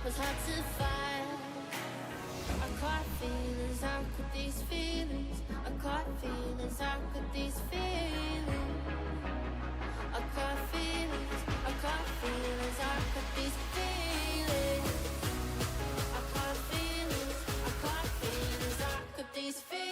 was hard to find. I caught feelings, how could these feelings? I caught feelings, how could these feelings? I caught feelings, I caught feelings, how could these feelings? I caught feelings, I caught feelings, how could these feelings?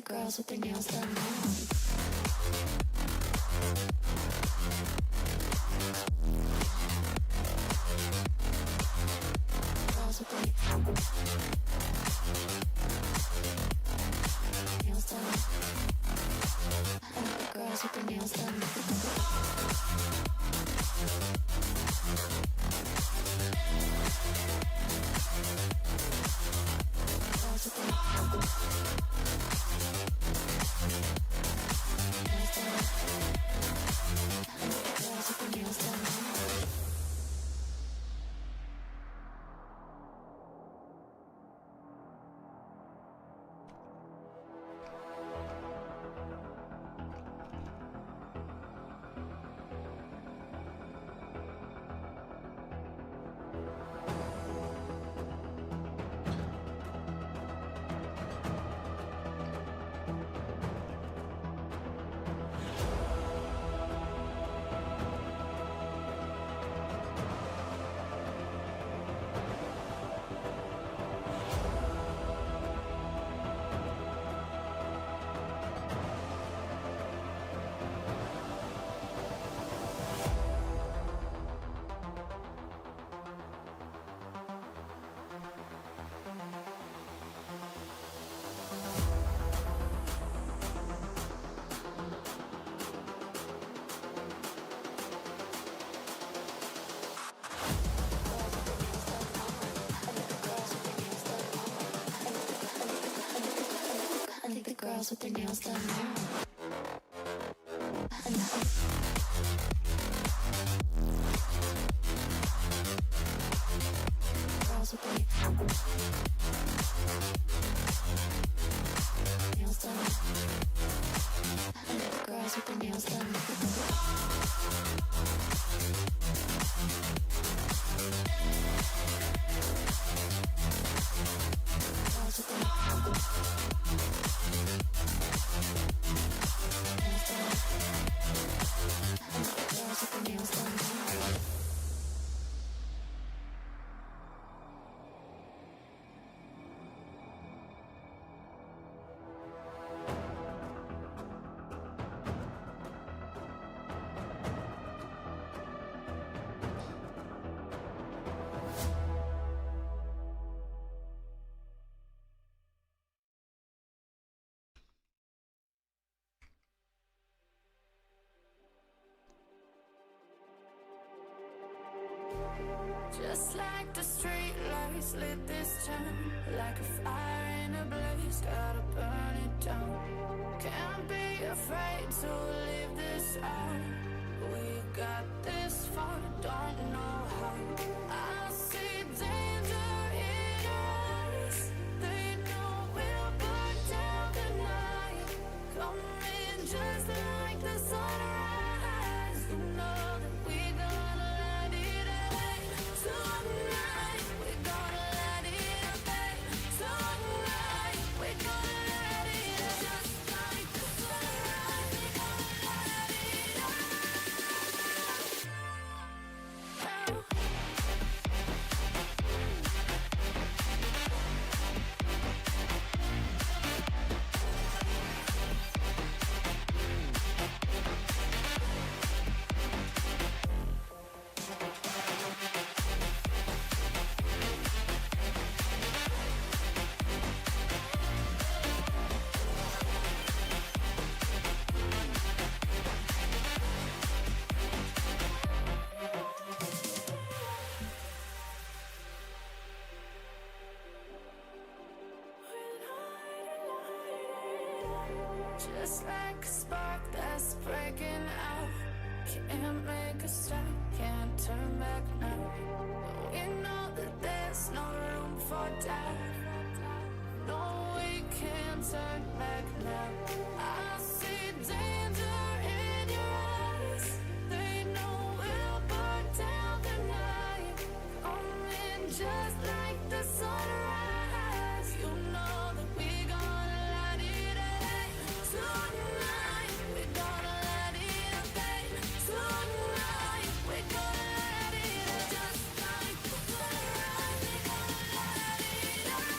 Girls with their nails done now. Girls with their nails done. I like the girls with their nails done. Girls with their girls with their nails done. Girls with their nails done. Girls with their nails done. Just like the street lights lit this town, like a fire in a blaze, gotta burn it down. Can't be afraid to leave this out. We got this far, don't know how. I see danger in us. They know we'll burn down the night. Coming just like the sunrise. You know that we're gonna let it out. Tonight, we're gonna let it out. Tonight, we're gonna let it out. Just like the sunrise, we're gonna let it out. Just like a spark that's breaking out. Can't make a stop, can't turn back now. We know that there's no room for doubt. No, we can't turn back now. I see danger in your eyes. They know we'll burn down the night. Coming just like the sunrise. You know that we're gonna let it out. Tonight, we're gonna let it out. Tonight, we're gonna let it out. Just like the sunrise, we're gonna let it out.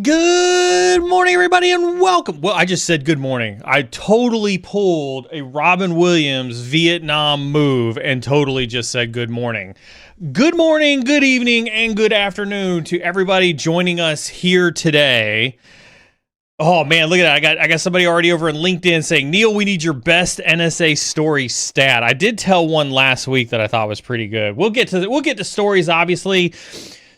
Good Good morning, everybody, and welcome. Well, I just said good morning. I totally pulled a Robin Williams Vietnam move and totally just said good morning. Good morning, good evening, and good afternoon to everybody joining us here today. Oh man, look at that. I got somebody already over in LinkedIn saying, Neil, we need your best NSA story stat. I did tell one last week that I thought was pretty good. We'll get to stories, obviously.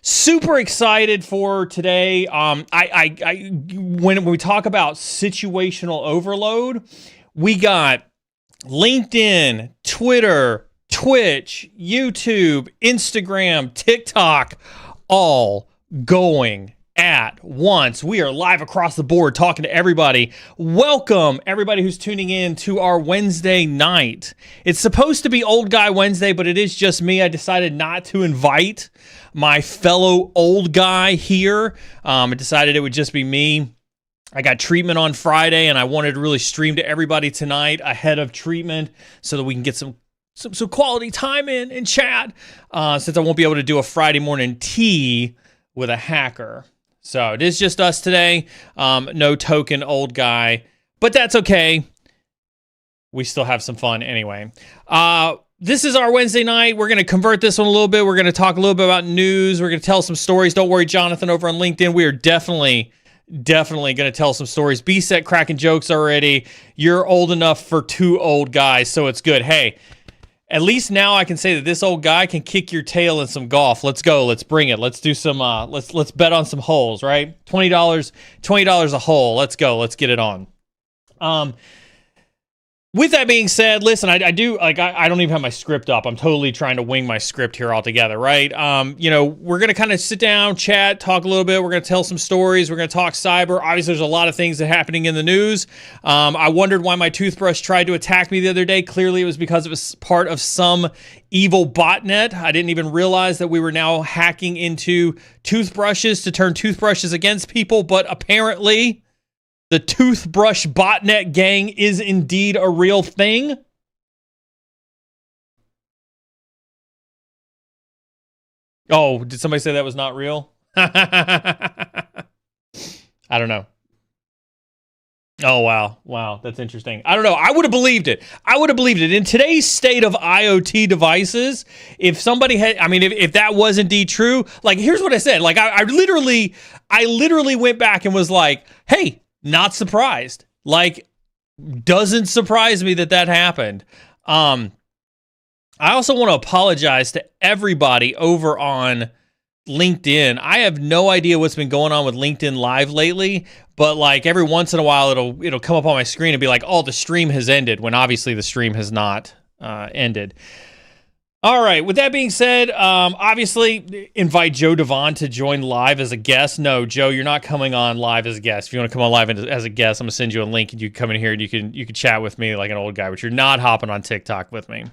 Super excited for today. When we talk about situational overload, we got LinkedIn, Twitter, Twitch, YouTube, Instagram, TikTok, all going at once. We are live across the board talking to everybody. Welcome everybody who's tuning in to our Wednesday night. It's supposed to be Old Guy Wednesday, but it is just me. I decided not to invite my fellow old guy here. I decided it would just be me. I got treatment on Friday and I wanted to really stream to everybody tonight ahead of treatment so that we can get some quality time in chat, since I won't be able to do a Friday morning tea with a hacker. So it is just us today. No token old guy, but that's okay. We still have some fun anyway. This is our Wednesday night. We're going to convert this one a little bit. We're going to talk a little bit about news. We're going to tell some stories. Don't worry, Jonathan, over on LinkedIn. We are definitely going to tell some stories. B-Set cracking jokes already. You're old enough for two old guys, so it's good. Hey, at least now I can say that this old guy can kick your tail in some golf. Let's go. Let's bring it. Let's do some, let's bet on some holes, right? $20 a hole. Let's go. Let's get it on. With that being said, listen, I don't even have my script up. I'm totally trying to wing my script here altogether, right? We're going to kind of sit down, chat, talk a little bit. We're going to tell some stories. We're going to talk cyber. Obviously, there's a lot of things that are happening in the news. I wondered why my toothbrush tried to attack me the other day. Clearly, it was because it was part of some evil botnet. I didn't even realize that we were now hacking into toothbrushes to turn toothbrushes against people, but apparently the toothbrush botnet gang is indeed a real thing. Oh, did somebody say that was not real? I don't know. Oh, wow. Wow, that's interesting. I don't know. I would have believed it. In today's state of IoT devices, if somebody had, if that was indeed true, like, here's what I said. Like, I literally went back and was like, hey, not surprised. Like, doesn't surprise me that happened. I also want to apologize to everybody over on LinkedIn. I have no idea what's been going on with LinkedIn Live lately, but like every once in a while it'll come up on my screen and be like, oh, the stream has ended, when obviously the stream has not ended. All right, with that being said, obviously invite Joe Devon to join live as a guest. No, Joe, you're not coming on live as a guest. If you want to come on live as a guest, I'm going to send you a link and you can come in here and you can chat with me like an old guy, but you're not hopping on TikTok with me.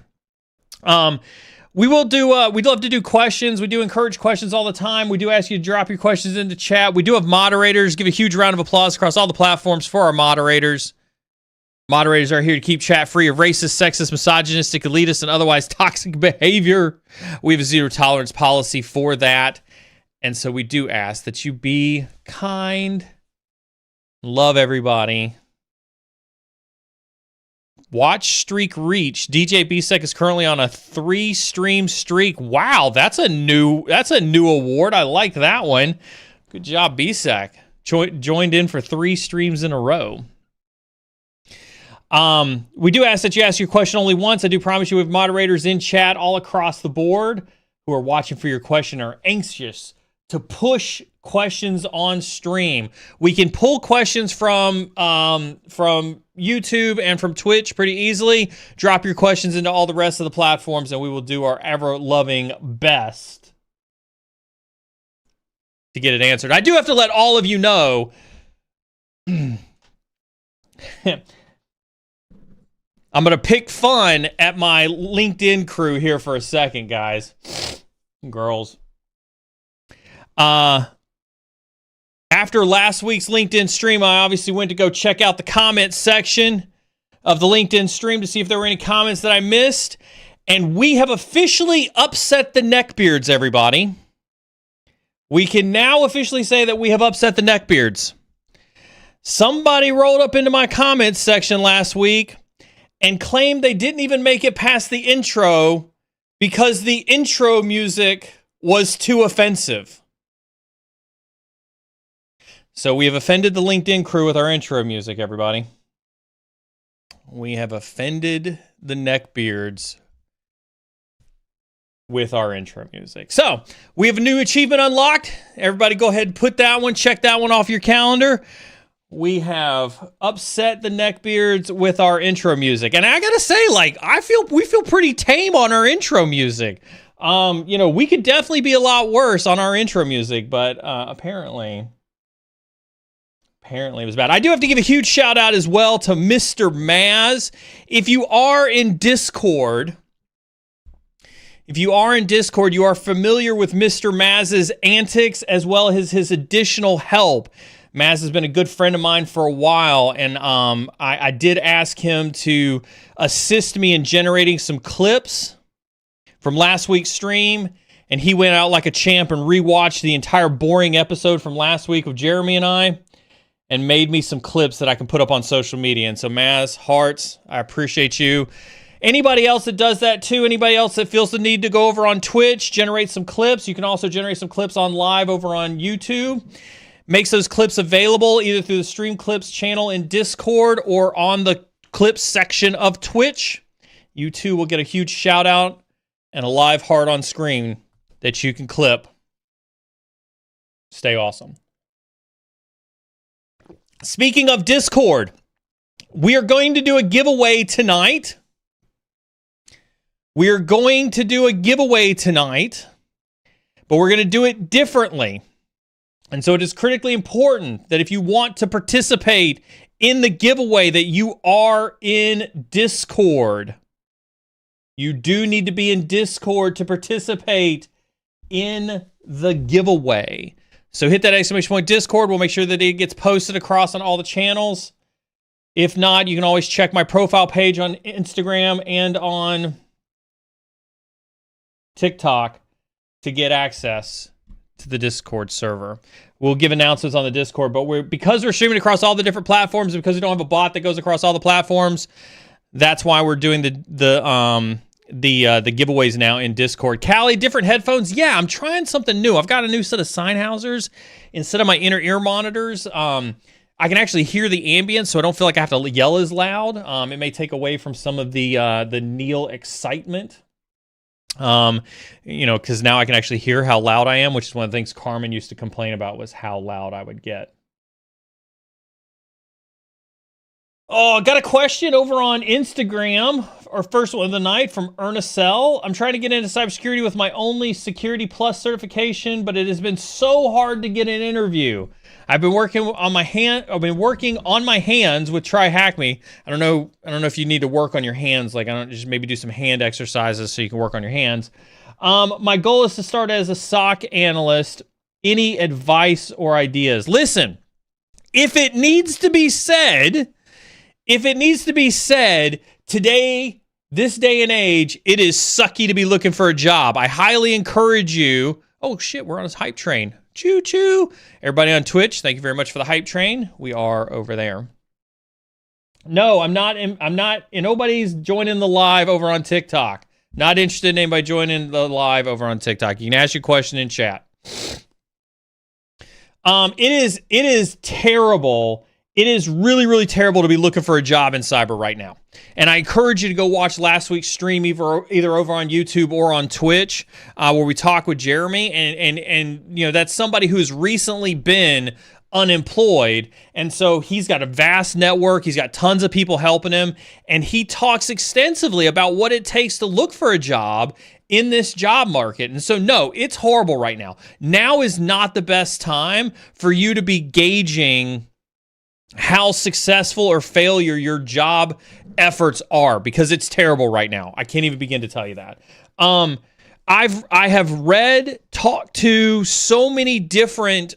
We will do, we'd love to do questions. We do encourage questions all the time. We do ask you to drop your questions into chat. We do have moderators. Give a huge round of applause across all the platforms for our moderators. Moderators are here to keep chat free of racist, sexist, misogynistic, elitist, and otherwise toxic behavior. We have a zero tolerance policy for that. And so we do ask that you be kind, love everybody. Watch streak reach. DJ B-Sec is currently on a 3-stream streak. Wow, that's a new award. I like that one. Good job, B-Sec. Joined in for 3 streams in a row. We do ask that you ask your question only once. I do promise you we have moderators in chat all across the board who are watching for your question, are anxious to push questions on stream. We can pull questions from YouTube and from Twitch pretty easily. Drop your questions into all the rest of the platforms and we will do our ever-loving best to get it answered. I do have to let all of you know I'm going to pick fun at my LinkedIn crew here for a second, guys. Girls. After last week's LinkedIn stream, I obviously went to go check out the comment section of the LinkedIn stream to see if there were any comments that I missed. And we have officially upset the neckbeards, everybody. We can now officially say that we have upset the neckbeards. Somebody rolled up into my comments section last week and claimed they didn't even make it past the intro because the intro music was too offensive. So we have offended the LinkedIn crew with our intro music, everybody. We have offended the neckbeards with our intro music. So we have a new achievement unlocked. Everybody go ahead and put that one, check that one off your calendar. We have upset the neckbeards with our intro music. And I gotta say, like, we feel pretty tame on our intro music. We could definitely be a lot worse on our intro music, but apparently it was bad. I do have to give a huge shout out as well to Mr. Maz. If you are in Discord, you are familiar with Mr. Maz's antics as well as his additional help. Maz has been a good friend of mine for a while, and I did ask him to assist me in generating some clips from last week's stream, and he went out like a champ and rewatched the entire boring episode from last week of Jeremy and I, and made me some clips that I can put up on social media. And so, Maz, hearts, I appreciate you. Anybody else that does that too, anybody else that feels the need to go over on Twitch, generate some clips. You can also generate some clips on live over on YouTube. Makes those clips available either through the Stream Clips channel in Discord or on the clips section of Twitch. You too will get a huge shout out and a live heart on screen that you can clip. Stay awesome. Speaking of Discord, we are going to do a giveaway tonight. But we're going to do it differently. And so it is critically important that if you want to participate in the giveaway that you are in Discord. You do need to be in Discord to participate in the giveaway. So hit that exclamation point Discord. We'll make sure that it gets posted across on all the channels. If not, you can always check my profile page on Instagram and on TikTok to get access to the Discord server. We'll give announcements on the Discord, but because we're streaming across all the different platforms, and because we don't have a bot that goes across all the platforms, that's why we're doing the giveaways now in Discord. Callie, different headphones. Yeah, I'm trying something new. I've got a new set of Sennheisers instead of my inner ear monitors. I can actually hear the ambience, so I don't feel like I have to yell as loud. It may take away from some of the Neil excitement. Because now I can actually hear how loud I am, which is one of the things Carmen used to complain about, was how loud I would get. Oh, I got a question over on Instagram, our first one of the night from Ernestelle. I'm trying to get into cybersecurity with my only Security Plus certification, but it has been so hard to get an interview. I've been working on my hands with Try Hack Me. I don't know if you need to work on your hands. Like, I don't just maybe do some hand exercises so you can work on your hands. My goal is to start as a SOC analyst. Any advice or ideas? Listen, if it needs to be said, today, this day and age, it is sucky to be looking for a job. I highly encourage you. Oh shit, we're on this hype train. Choo choo. Everybody on Twitch, thank you very much for the hype train. We are over there. No, I'm not. Nobody's joining the live over on TikTok. Not interested in anybody joining the live over on TikTok. You can ask your question in chat. It is terrible. It is really, really terrible to be looking for a job in cyber right now. And I encourage you to go watch last week's stream either over on YouTube or on Twitch, where we talk with Jeremy. And that's somebody who's recently been unemployed. And so he's got a vast network. He's got tons of people helping him. And he talks extensively about what it takes to look for a job in this job market. And so, no, it's horrible right now. Now is not the best time for you to be gauging how successful or failure your job efforts are, because it's terrible right now. I can't even begin to tell you that. I have talked to so many different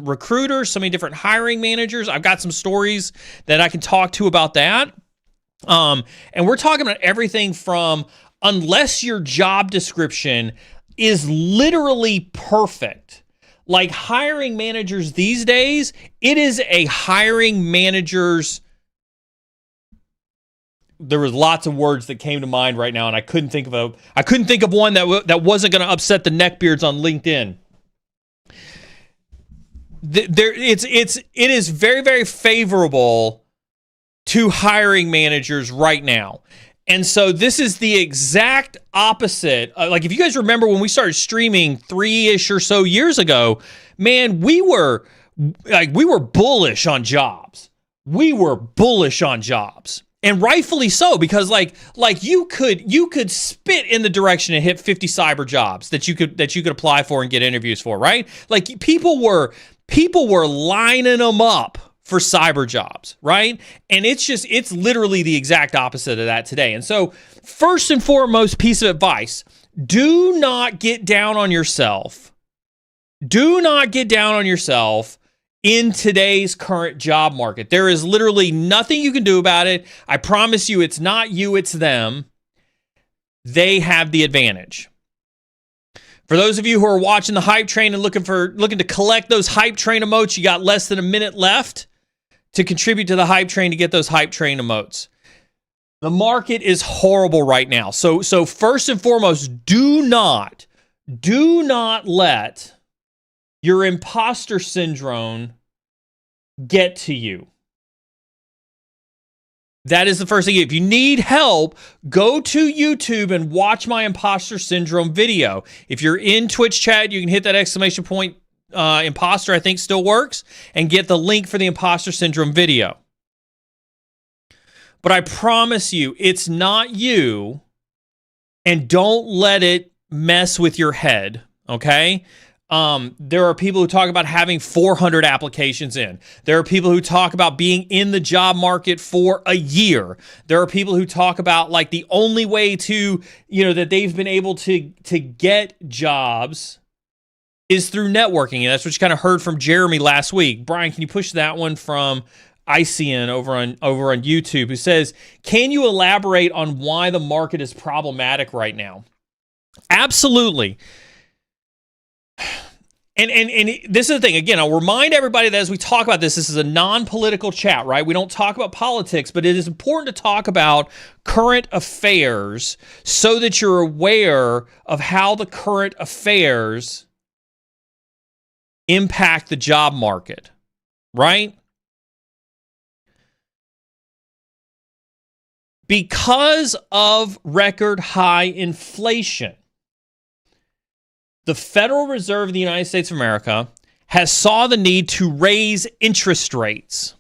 recruiters, so many different hiring managers. I've got some stories that I can talk to about that. And we're talking about everything from, unless your job description is literally perfect, Like hiring managers these days, it is a hiring manager's. There was lots of words that came to mind right now, and I couldn't think of one that wasn't going to upset the neckbeards on LinkedIn. It is very, very favorable to hiring managers right now. And so this is the exact opposite. Like if you guys remember when we started streaming 3-ish or so years ago, man, we were bullish on jobs. We were bullish on jobs. And rightfully so, because like you could spit in the direction and hit 50 cyber jobs that you could apply for and get interviews for, right? Like people were lining them up for cyber jobs, right? And it's literally the exact opposite of that today. And so first and foremost piece of advice, do not get down on yourself. Do not get down on yourself in today's current job market. There is literally nothing you can do about it. I promise you, it's not you, it's them. They have the advantage. For those of you who are watching the hype train and looking to collect those hype train emotes, you got less than a minute left to contribute to the hype train to get those hype train emotes. The market is horrible right now. So first and foremost, do not let your imposter syndrome get to you. That is the first thing. If you need help, go to YouTube and watch my imposter syndrome video. If you're in Twitch chat, you can hit that exclamation point. Imposter, I think, still works, and get the link for the imposter syndrome video. But I promise you, it's not you, and don't let it mess with your head, okay? There are people who talk about having 400 applications in. There are people who talk about being in the job market for a year. There are people who talk about like the only way to, that they've been able to get jobs is through networking. And that's what you kind of heard from Jeremy last week. Brian, can you push that one from ICN over on YouTube, who says, can you elaborate on why the market is problematic right now? Absolutely. And this is the thing. Again, I'll remind everybody that as we talk about this is a non-political chat, right? We don't talk about politics, but it is important to talk about current affairs so that you're aware of how the current affairs impact the job market, right? Because of record high inflation, the Federal Reserve of the United States of America has saw the need to raise interest rates.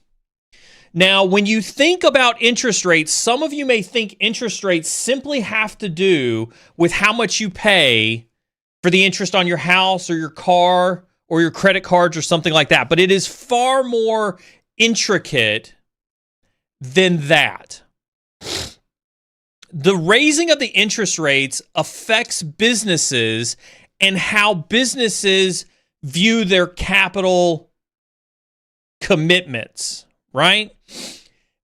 Now, when you think about interest rates, some of you may think interest rates simply have to do with how much you pay for the interest on your house or your car or your credit cards or something like that. But it is far more intricate than that. The raising of the interest rates affects businesses and how businesses view their capital commitments, right?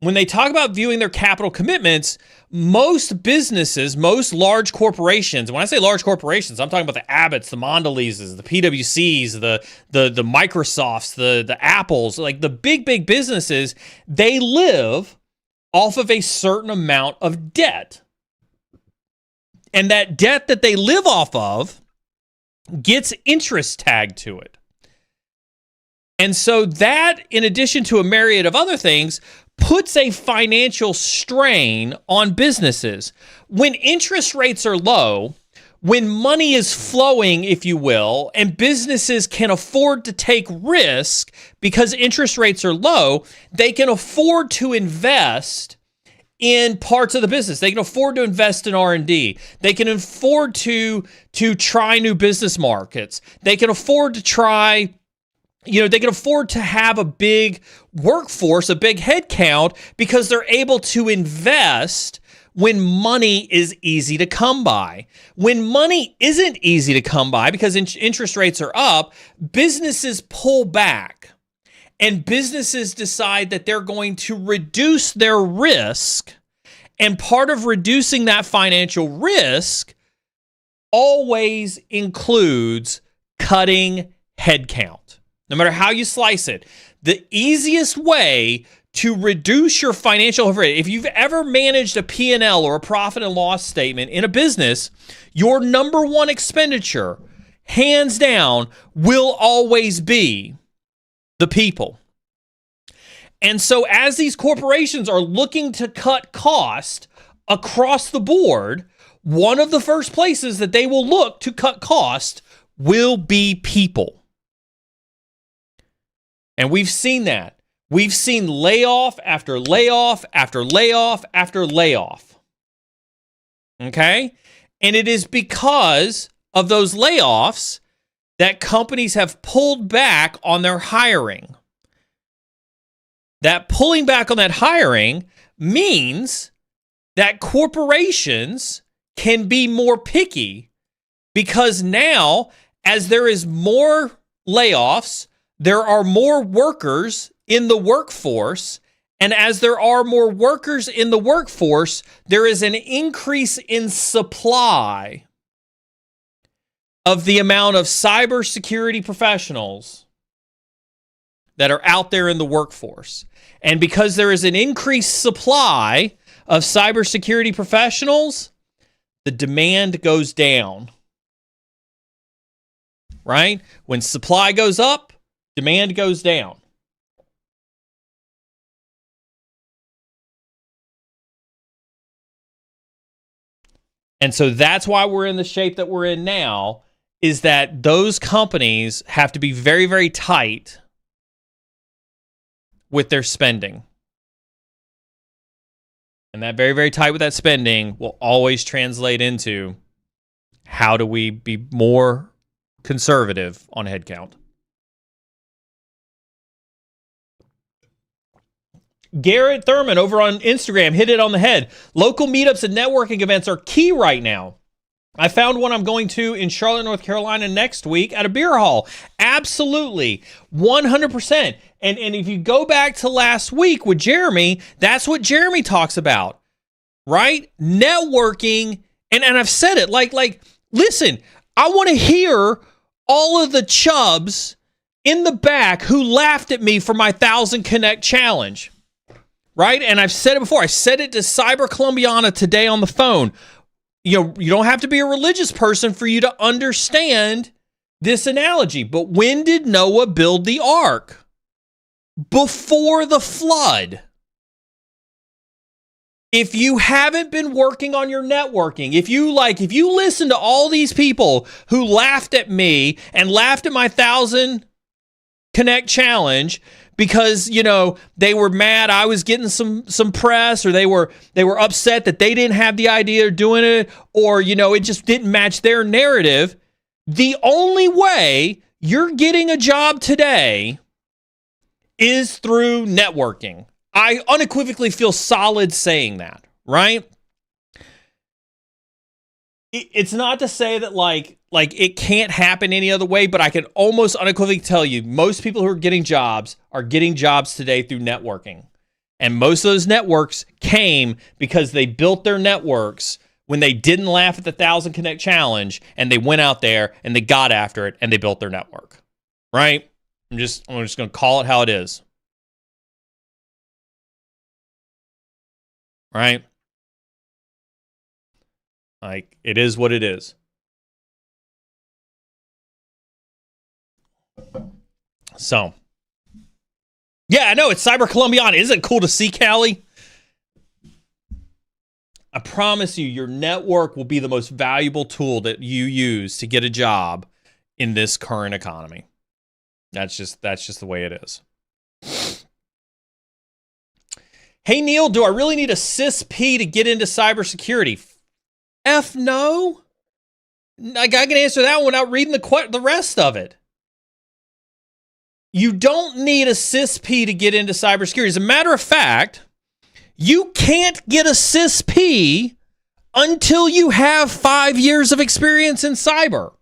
When they talk about viewing their capital commitments, most businesses, most large corporations, when I say large corporations, I'm talking about the Abbotts, the Mondeleses, the PwCs, the Microsofts, the Apples, like the big businesses, they live off of a certain amount of debt. And that debt that they live off of gets interest tagged to it. And so that, in addition to a myriad of other things, puts a financial strain on businesses. When interest rates are low, when money is flowing, if you will, and businesses can afford to take risk because interest rates are low, they can afford to invest in parts of the business. They can afford to invest in R&D. They can afford to try new business markets. They can afford to try, they can afford to have a big workforce, a big head count, because they're able to invest when money is easy to come by. When money isn't easy to come by because interest rates are up, businesses pull back. And businesses decide that they're going to reduce their risk. And part of reducing that financial risk always includes cutting headcount. No matter how you slice it, the easiest way to reduce your financial overhead, if you've ever managed a P&L or a profit and loss statement in a business, your number one expenditure, hands down, will always be the people. And so as these corporations are looking to cut cost across the board, one of the first places that they will look to cut cost will be people. And we've seen that. We've seen layoff after layoff after layoff after layoff. Okay? And it is because of those layoffs that companies have pulled back on their hiring. That pulling back on that hiring means that corporations can be more picky, because now, as there is more layoffs, there are more workers in the workforce, and as there are more workers in the workforce, there is an increase in supply of the amount of cybersecurity professionals that are out there in the workforce. And because there is an increased supply of cybersecurity professionals, the demand goes down. Right? When supply goes up, demand goes down. And so that's why we're in the shape that we're in now, is that those companies have to be very, very tight with their spending. And that very, very tight with that spending will always translate into, how do we be more conservative on headcount? Garrett Thurman over on Instagram hit it on the head. Local meetups and networking events are key right now. I found one I'm going to in Charlotte, North Carolina next week at a beer hall. Absolutely. 100%. And if you go back to last week with Jeremy, that's what Jeremy talks about, right? Networking. And I've said it, like, listen, I want to hear all of the chubs in the back who laughed at me for my 1,000 Connect challenge, right? And I've said it before. I said it to Cyber Columbiana today on the phone. You know, you don't have to be a religious person for you to understand this analogy. But when did Noah build the ark? Before the flood. If you haven't been working on your networking, if you listen to all these people who laughed at me and laughed at my 1,000 Connect challenge because, you know, they were mad I was getting some press, or they were upset that they didn't have the idea of doing it, or, you know, it just didn't match their narrative. The only way you're getting a job today is through networking. I unequivocally feel solid saying that, right? It's not to say that like it can't happen any other way, but I can almost unequivocally tell you most people who are getting jobs today through networking. And most of those networks came because they built their networks when they didn't laugh at the 1,000 Connect challenge, and they went out there and they got after it and they built their network, right? I'm just going to call it how it is. Right? Like, it is what it is. So, yeah, I know, it's Cyber Columbiana. Isn't it cool to see, Callie? I promise you, your network will be the most valuable tool that you use to get a job in this current economy. That's just the way it is. Hey, Neil, do I really need a CISP to get into cybersecurity? F no. I can answer that one without reading the rest of it. You don't need a CISP to get into cybersecurity. As a matter of fact, you can't get a CISP until you have 5 years of experience in cyber.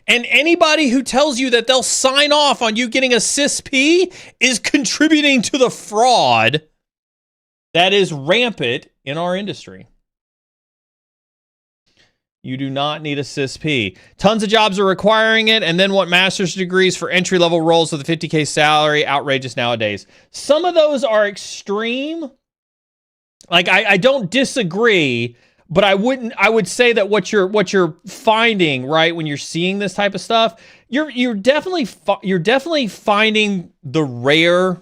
And anybody who tells you that they'll sign off on you getting a CISP is contributing to the fraud that is rampant in our industry. You do not need a CISP. Tons of jobs are requiring it, and then want master's degrees for entry-level roles with a 50K salary. Outrageous nowadays. Some of those are extreme. Like, I don't disagree, but I would say that what you're finding, right, when you're seeing this type of stuff, you're definitely finding the rare,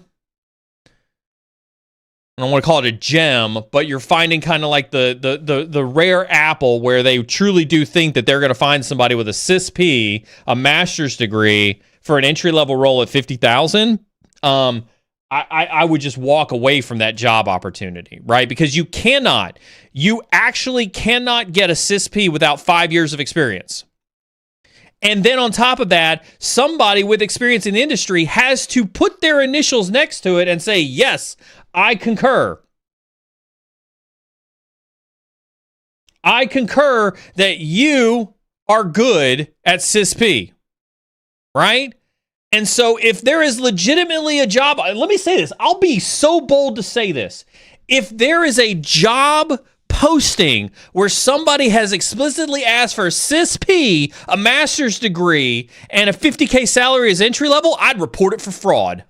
I don't want to call it a gem, but you're finding kind of like the rare apple where they truly do think that they're going to find somebody with a CISP, a master's degree for an entry-level role at $50,000. I would just walk away from that job opportunity, right? Because you actually cannot get a CISP without 5 years of experience. And then on top of that, somebody with experience in the industry has to put their initials next to it and say, yes, I concur. I concur that you are good at CISP, right? And so if there is legitimately a job, let me say this, I'll be so bold to say this. If there is a job posting where somebody has explicitly asked for a CISP, a master's degree, and a 50K salary as entry level, I'd report it for fraud.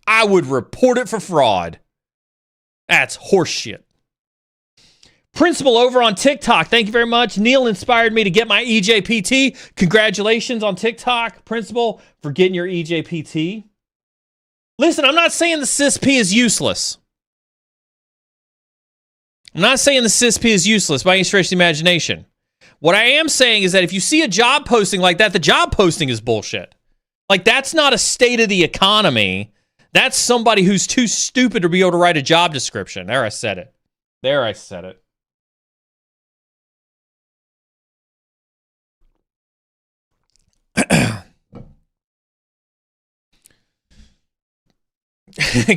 I would report it for fraud. That's horseshit. Principal over on TikTok, thank you very much. Neil inspired me to get my EJPT. Congratulations on TikTok, Principal, for getting your EJPT. Listen, I'm not saying the CISP is useless. I'm not saying the CISP is useless by any stretch of the imagination. What I am saying is that if you see a job posting like that, the job posting is bullshit. Like, that's not a state of the economy. That's somebody who's too stupid to be able to write a job description. There, I said it. There, I said it.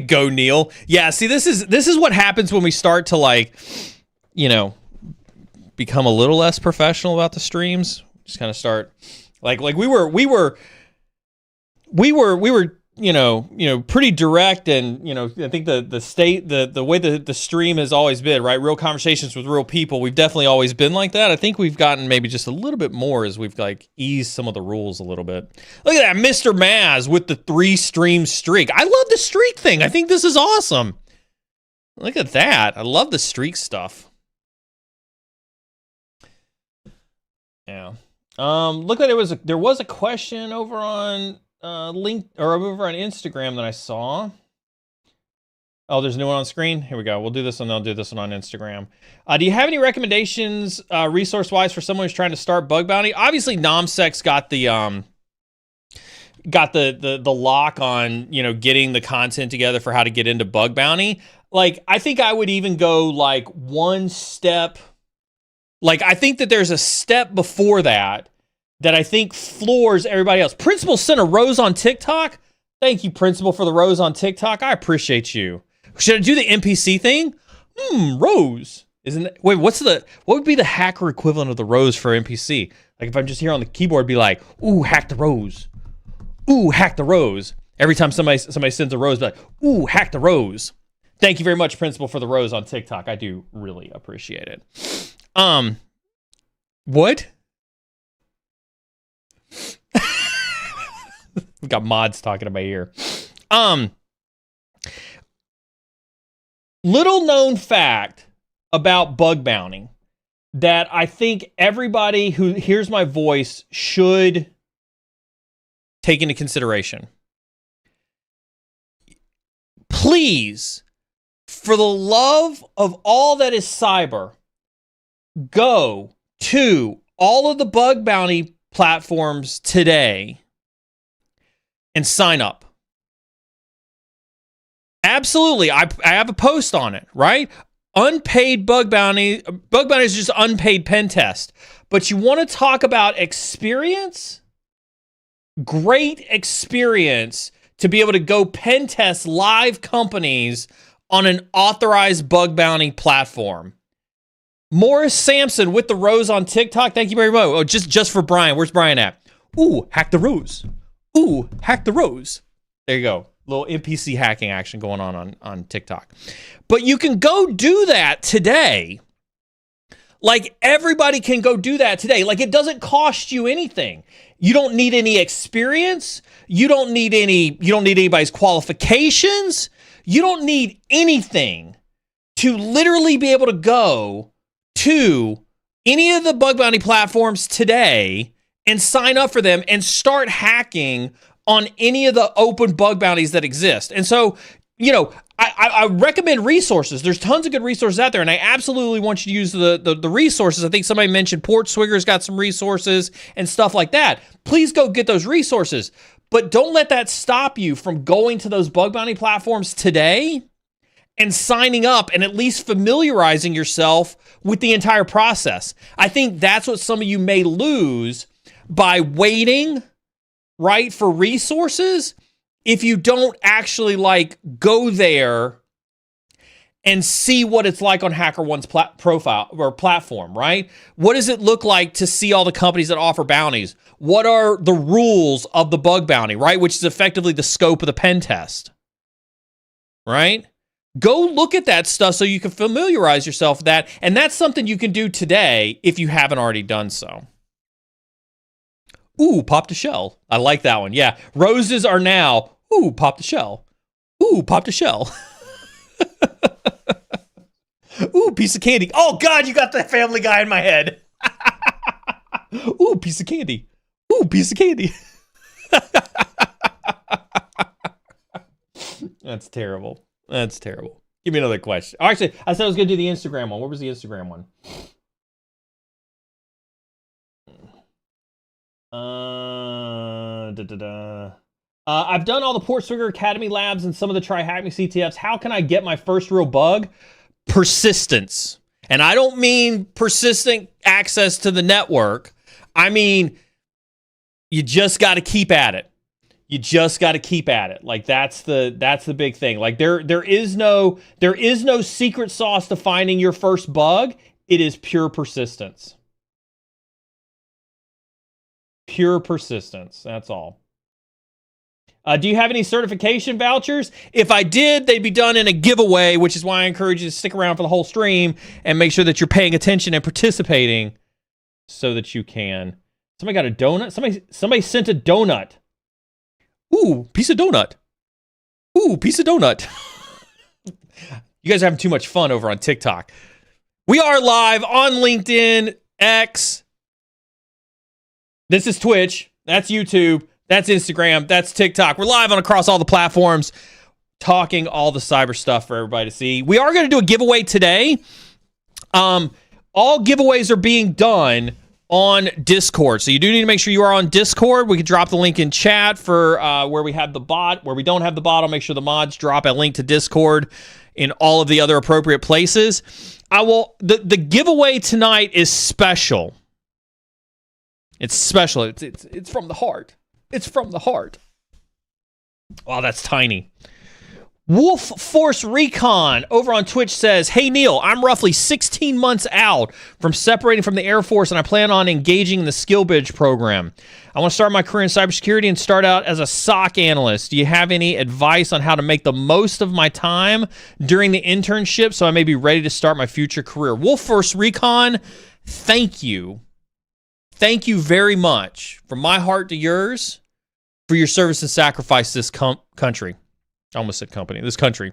Go Neil. Yeah, see, this is what happens when we start to, like, you know, become a little less professional about the streams. Just kind of start like we were you know, pretty direct, and, you know, I think the way the stream has always been, right? Real conversations with real people. We've definitely always been like that. I think we've gotten maybe just a little bit more as we've, like, eased some of the rules a little bit. Look at that, Mr. Maz with the 3-stream streak. I love the streak thing. I think this is awesome. Look at that. I love the streak stuff. Yeah. Look like there was a question over on link or over on Instagram that I saw. Oh, there's a new one on screen. Here we go. We'll do this one. I'll do this one on Instagram. Do you have any recommendations, resource-wise, for someone who's trying to start bug bounty? Obviously, NomSec's got the lock on, you know, getting the content together for how to get into bug bounty. Like, I think I would even go, like, one step. Like, I think that there's a step before that I think floors everybody else. Principal sent a rose on TikTok. Thank you, Principal, for the rose on TikTok. I appreciate you. Should I do the NPC thing? Rose. Isn't it? Wait, what would be the hacker equivalent of the rose for NPC? Like, if I'm just here on the keyboard, be like, ooh, hack the rose. Ooh, hack the rose. Every time somebody sends a rose, be like, ooh, hack the rose. Thank you very much, Principal, for the rose on TikTok. I do really appreciate it. What? We've got mods talking in my ear. Little known fact about bug bounty that I think everybody who hears my voice should take into consideration. Please, for the love of all that is cyber, go to all of the bug bounty platforms today and sign up. Absolutely. I have a post on it, right? Unpaid bug bounty. Bug bounty is just unpaid pen test. But you want to talk about experience? Great experience to be able to go pen test live companies on an authorized bug bounty platform. Morris Sampson with the rose on TikTok. Thank you very much. Oh, just for Brian. Where's Brian at? Ooh, hack the rose. Ooh, hack the rose. There you go. Little NPC hacking action going on TikTok. But you can go do that today. Like, everybody can go do that today. Like, it doesn't cost you anything. You don't need any experience. You don't need anybody's qualifications. You don't need anything to literally be able to go to any of the bug bounty platforms today and sign up for them and start hacking on any of the open bug bounties that exist. And so, I recommend resources. There's tons of good resources out there, and I absolutely want you to use the resources. I think somebody mentioned Portswigger's got some resources and stuff like that. Please go get those resources. But don't let that stop you from going to those bug bounty platforms today and signing up and at least familiarizing yourself with the entire process. I think that's what some of you may lose by waiting, right, for resources if you don't actually go there and see what it's like on HackerOne's profile or platform, right? What does it look like to see all the companies that offer bounties? What are the rules of the bug bounty, right? Which is effectively the scope of the pen test, right? Go look at that stuff so you can familiarize yourself with that. And that's something you can do today if you haven't already done so. Ooh, popped a shell. I like that one. Yeah. Roses are now, ooh, popped a shell. Ooh, popped a shell. Ooh, piece of candy. Oh, God, you got the Family Guy in my head. Ooh, piece of candy. Ooh, piece of candy. That's terrible. That's terrible. Give me another question. Oh, actually, I said I was going to do the Instagram one. What was the Instagram one? I've done all the Portswigger Academy labs and some of the Try Hack Me CTFs. How can I get my first real bug? Persistence. And I don't mean persistent access to the network. I mean, you just got to keep at it. You just got to keep at it. Like, that's the big thing. Like, there is no secret sauce to finding your first bug. It is pure persistence. Pure persistence. That's all. Do you have any certification vouchers? If I did, they'd be done in a giveaway, which is why I encourage you to stick around for the whole stream and make sure that you're paying attention and participating so that you can. Somebody got a donut? Somebody sent a donut. Ooh, piece of donut. Ooh, piece of donut. You guys are having too much fun over on TikTok. We are live on LinkedIn, X. This is Twitch. That's YouTube. That's Instagram. That's TikTok. We're live on across all the platforms, talking all the cyber stuff for everybody to see. We are going to do a giveaway today. All giveaways are being done on Discord. So you do need to make sure you are on Discord. We can drop the link in chat for where we have the bot. Where we don't have the bot, I'll make sure the mods drop a link to Discord in all of the other appropriate places. The giveaway tonight is special. It's special. It's from the heart. It's from the heart. Wow, that's tiny. Wolf Force Recon over on Twitch says, "Hey Neil, I'm roughly 16 months out from separating from the Air Force, and I plan on engaging in the Skillbridge program. I want to start my career in cybersecurity and start out as a SOC analyst. Do you have any advice on how to make the most of my time during the internship so I may be ready to start my future career?" Wolf Force Recon, thank you. Thank you very much, from my heart to yours, for your service and sacrifice to this country. I almost said company. This country.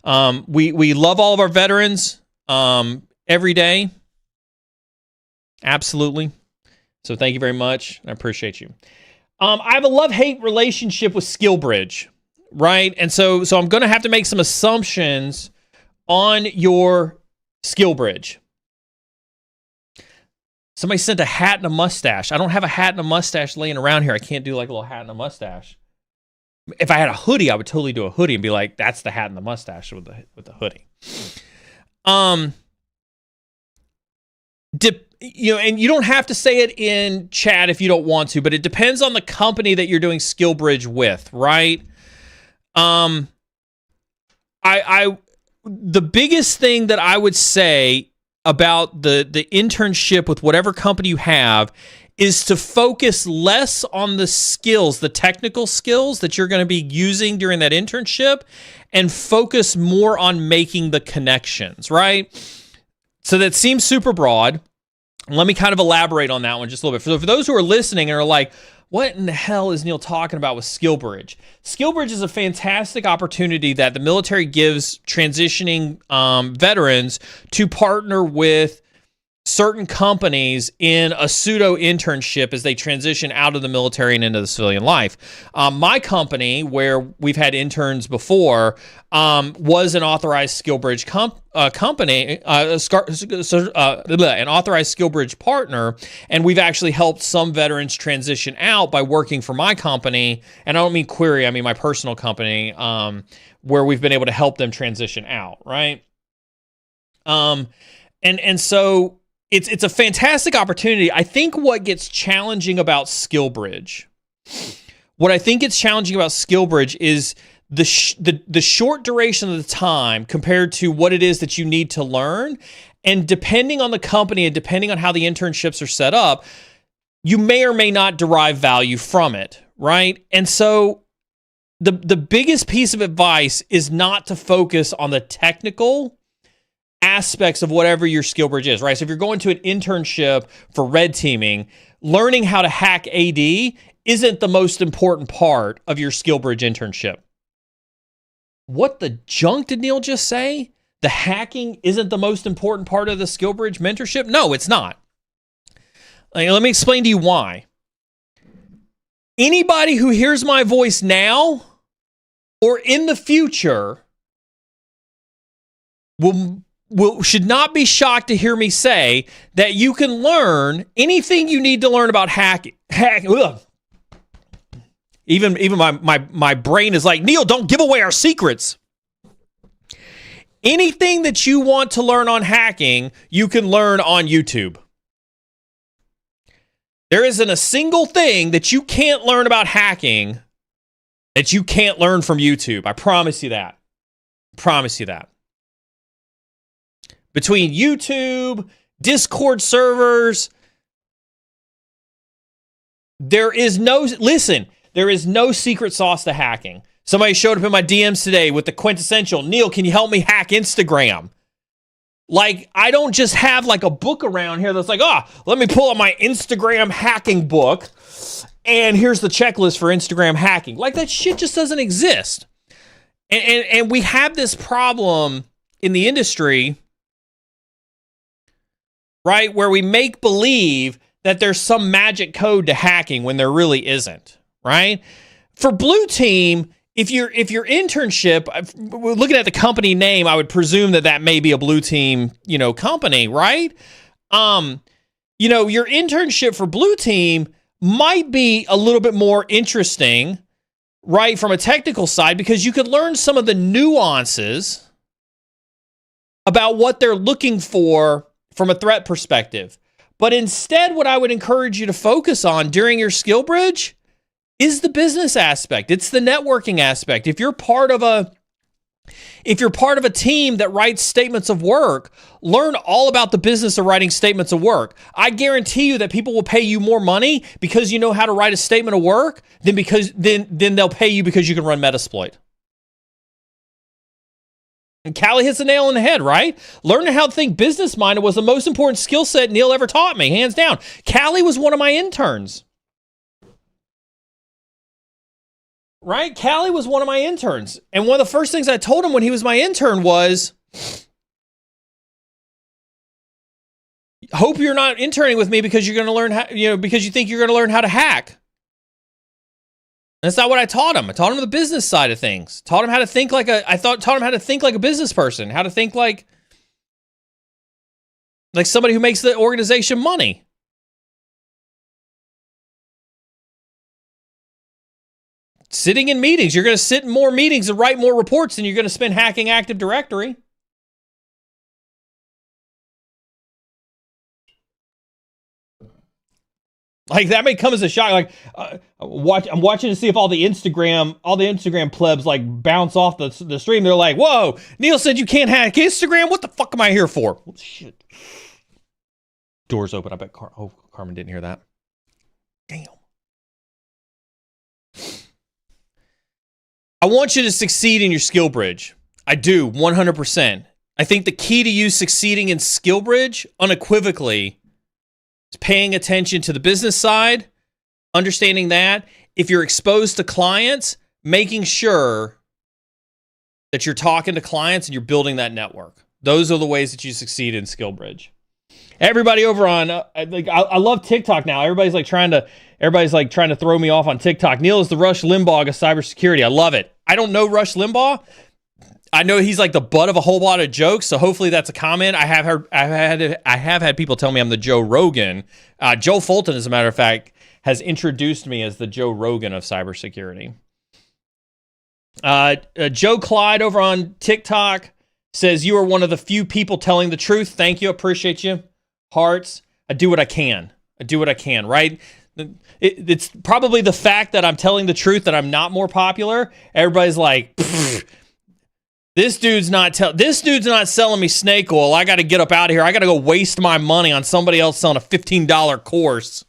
We love all of our veterans every day. Absolutely. So thank you very much. I appreciate you. I have a love-hate relationship with Skillbridge, right? And so I'm going to have to make some assumptions on your Skillbridge. Somebody sent a hat and a mustache. I don't have a hat and a mustache laying around here. I can't do like a little hat and a mustache. If I had a hoodie, I would totally do a hoodie and be like, that's the hat and the mustache with the hoodie. And you don't have to say it in chat if you don't want to, but it depends on the company that you're doing Skillbridge with, right? The biggest thing that I would say about the internship with whatever company you have is to focus less on the skills, the technical skills that you're going to be using during that internship, and focus more on making the connections, right? So that seems super broad. Let me kind of elaborate on that one just a little bit. So for those who are listening and are like, what in the hell is Neil talking about with Skillbridge? Skillbridge is a fantastic opportunity that the military gives transitioning veterans to partner with certain companies in a pseudo internship as they transition out of the military and into the civilian life. My company, where we've had interns before, was an authorized Skillbridge company, an authorized Skillbridge partner, and we've actually helped some veterans transition out by working for my company, and I don't mean Query, I mean my personal company, where we've been able to help them transition out, right? And so it's a fantastic opportunity. I think what gets challenging about Skillbridge, is the short duration of the time compared to what it is that you need to learn. And depending on the company and depending on how the internships are set up, you may or may not derive value from it, right? And so the biggest piece of advice is not to focus on the technical aspects of whatever your Skillbridge is, right? So if you're going to an internship for red teaming, learning how to hack AD isn't the most important part of your Skillbridge internship. What the junk did Neil just say? The hacking isn't the most important part of the Skillbridge mentorship? No, it's not. Let me explain to you why. Anybody who hears my voice now or in the future should not be shocked to hear me say that you can learn anything you need to learn about hacking. Even my brain is like, Neil, don't give away our secrets. Anything that you want to learn on hacking, you can learn on YouTube. There isn't a single thing that you can't learn about hacking that you can't learn from YouTube. I promise you that. Between YouTube, Discord servers, there is no secret sauce to hacking. Somebody showed up in my DMs today with the quintessential, Neil, can you help me hack Instagram? Like, I don't just have like a book around here that's like, let me pull up my Instagram hacking book and here's the checklist for Instagram hacking. Like, that shit just doesn't exist. And we have this problem in the industry, right, where we make believe that there's some magic code to hacking when there really isn't, right? For Blue Team, if your internship, looking at the company name, I would presume that may be a Blue Team, company, right? Your internship for Blue Team might be a little bit more interesting, right, from a technical side, because you could learn some of the nuances about what they're looking for from a threat perspective. But instead, what I would encourage you to focus on during your Skillbridge is the business aspect. It's the networking aspect. If you're part of a team that writes statements of work, learn all about the business of writing statements of work. I guarantee you that people will pay you more money because you know how to write a statement of work than they'll pay you because you can run Metasploit. And Callie hits the nail on the head, right? Learning how to think business-minded was the most important skill set Neil ever taught me, hands down. Callie was one of my interns. Right? Callie was one of my interns. And one of the first things I told him when he was my intern was, hope you're not interning with me because you're going to learn how, because you think you're going to learn how to hack. That's not what I taught him. I taught him the business side of things. Taught him how to think like taught him how to think like a business person, how to think like somebody who makes the organization money. Sitting in meetings. You're going to sit in more meetings and write more reports than you're going to spend hacking Active Directory. Like, that may come as a shock. Like, I'm watching to see if all the Instagram plebs like bounce off the stream. They're like, "Whoa, Neil said you can't hack Instagram. What the fuck am I here for?" Oh, shit. Doors open. I bet Carmen didn't hear that. Damn. I want you to succeed in your Skillbridge. I do, 100%. I think the key to you succeeding in Skillbridge, unequivocally, is paying attention to the business side, understanding that. If you're exposed to clients, making sure that you're talking to clients and you're building that network. Those are the ways that you succeed in Skillbridge. Everybody over on, I love TikTok now. Everybody's trying to throw me off on TikTok. Neil is the Rush Limbaugh of cybersecurity. I love it. I don't know Rush Limbaugh. I know he's the butt of a whole lot of jokes, so hopefully that's a comment. I have had people tell me I'm the Joe Rogan. Joe Fulton, as a matter of fact, has introduced me as the Joe Rogan of cybersecurity. Joe Clyde over on TikTok says, you are one of the few people telling the truth. Thank you. Appreciate you. Hearts. I do what I can, right? It's probably the fact that I'm telling the truth that I'm not more popular. Everybody's like, this dude's not selling me snake oil. I got to get up out of here. I got to go waste my money on somebody else selling a $15 course,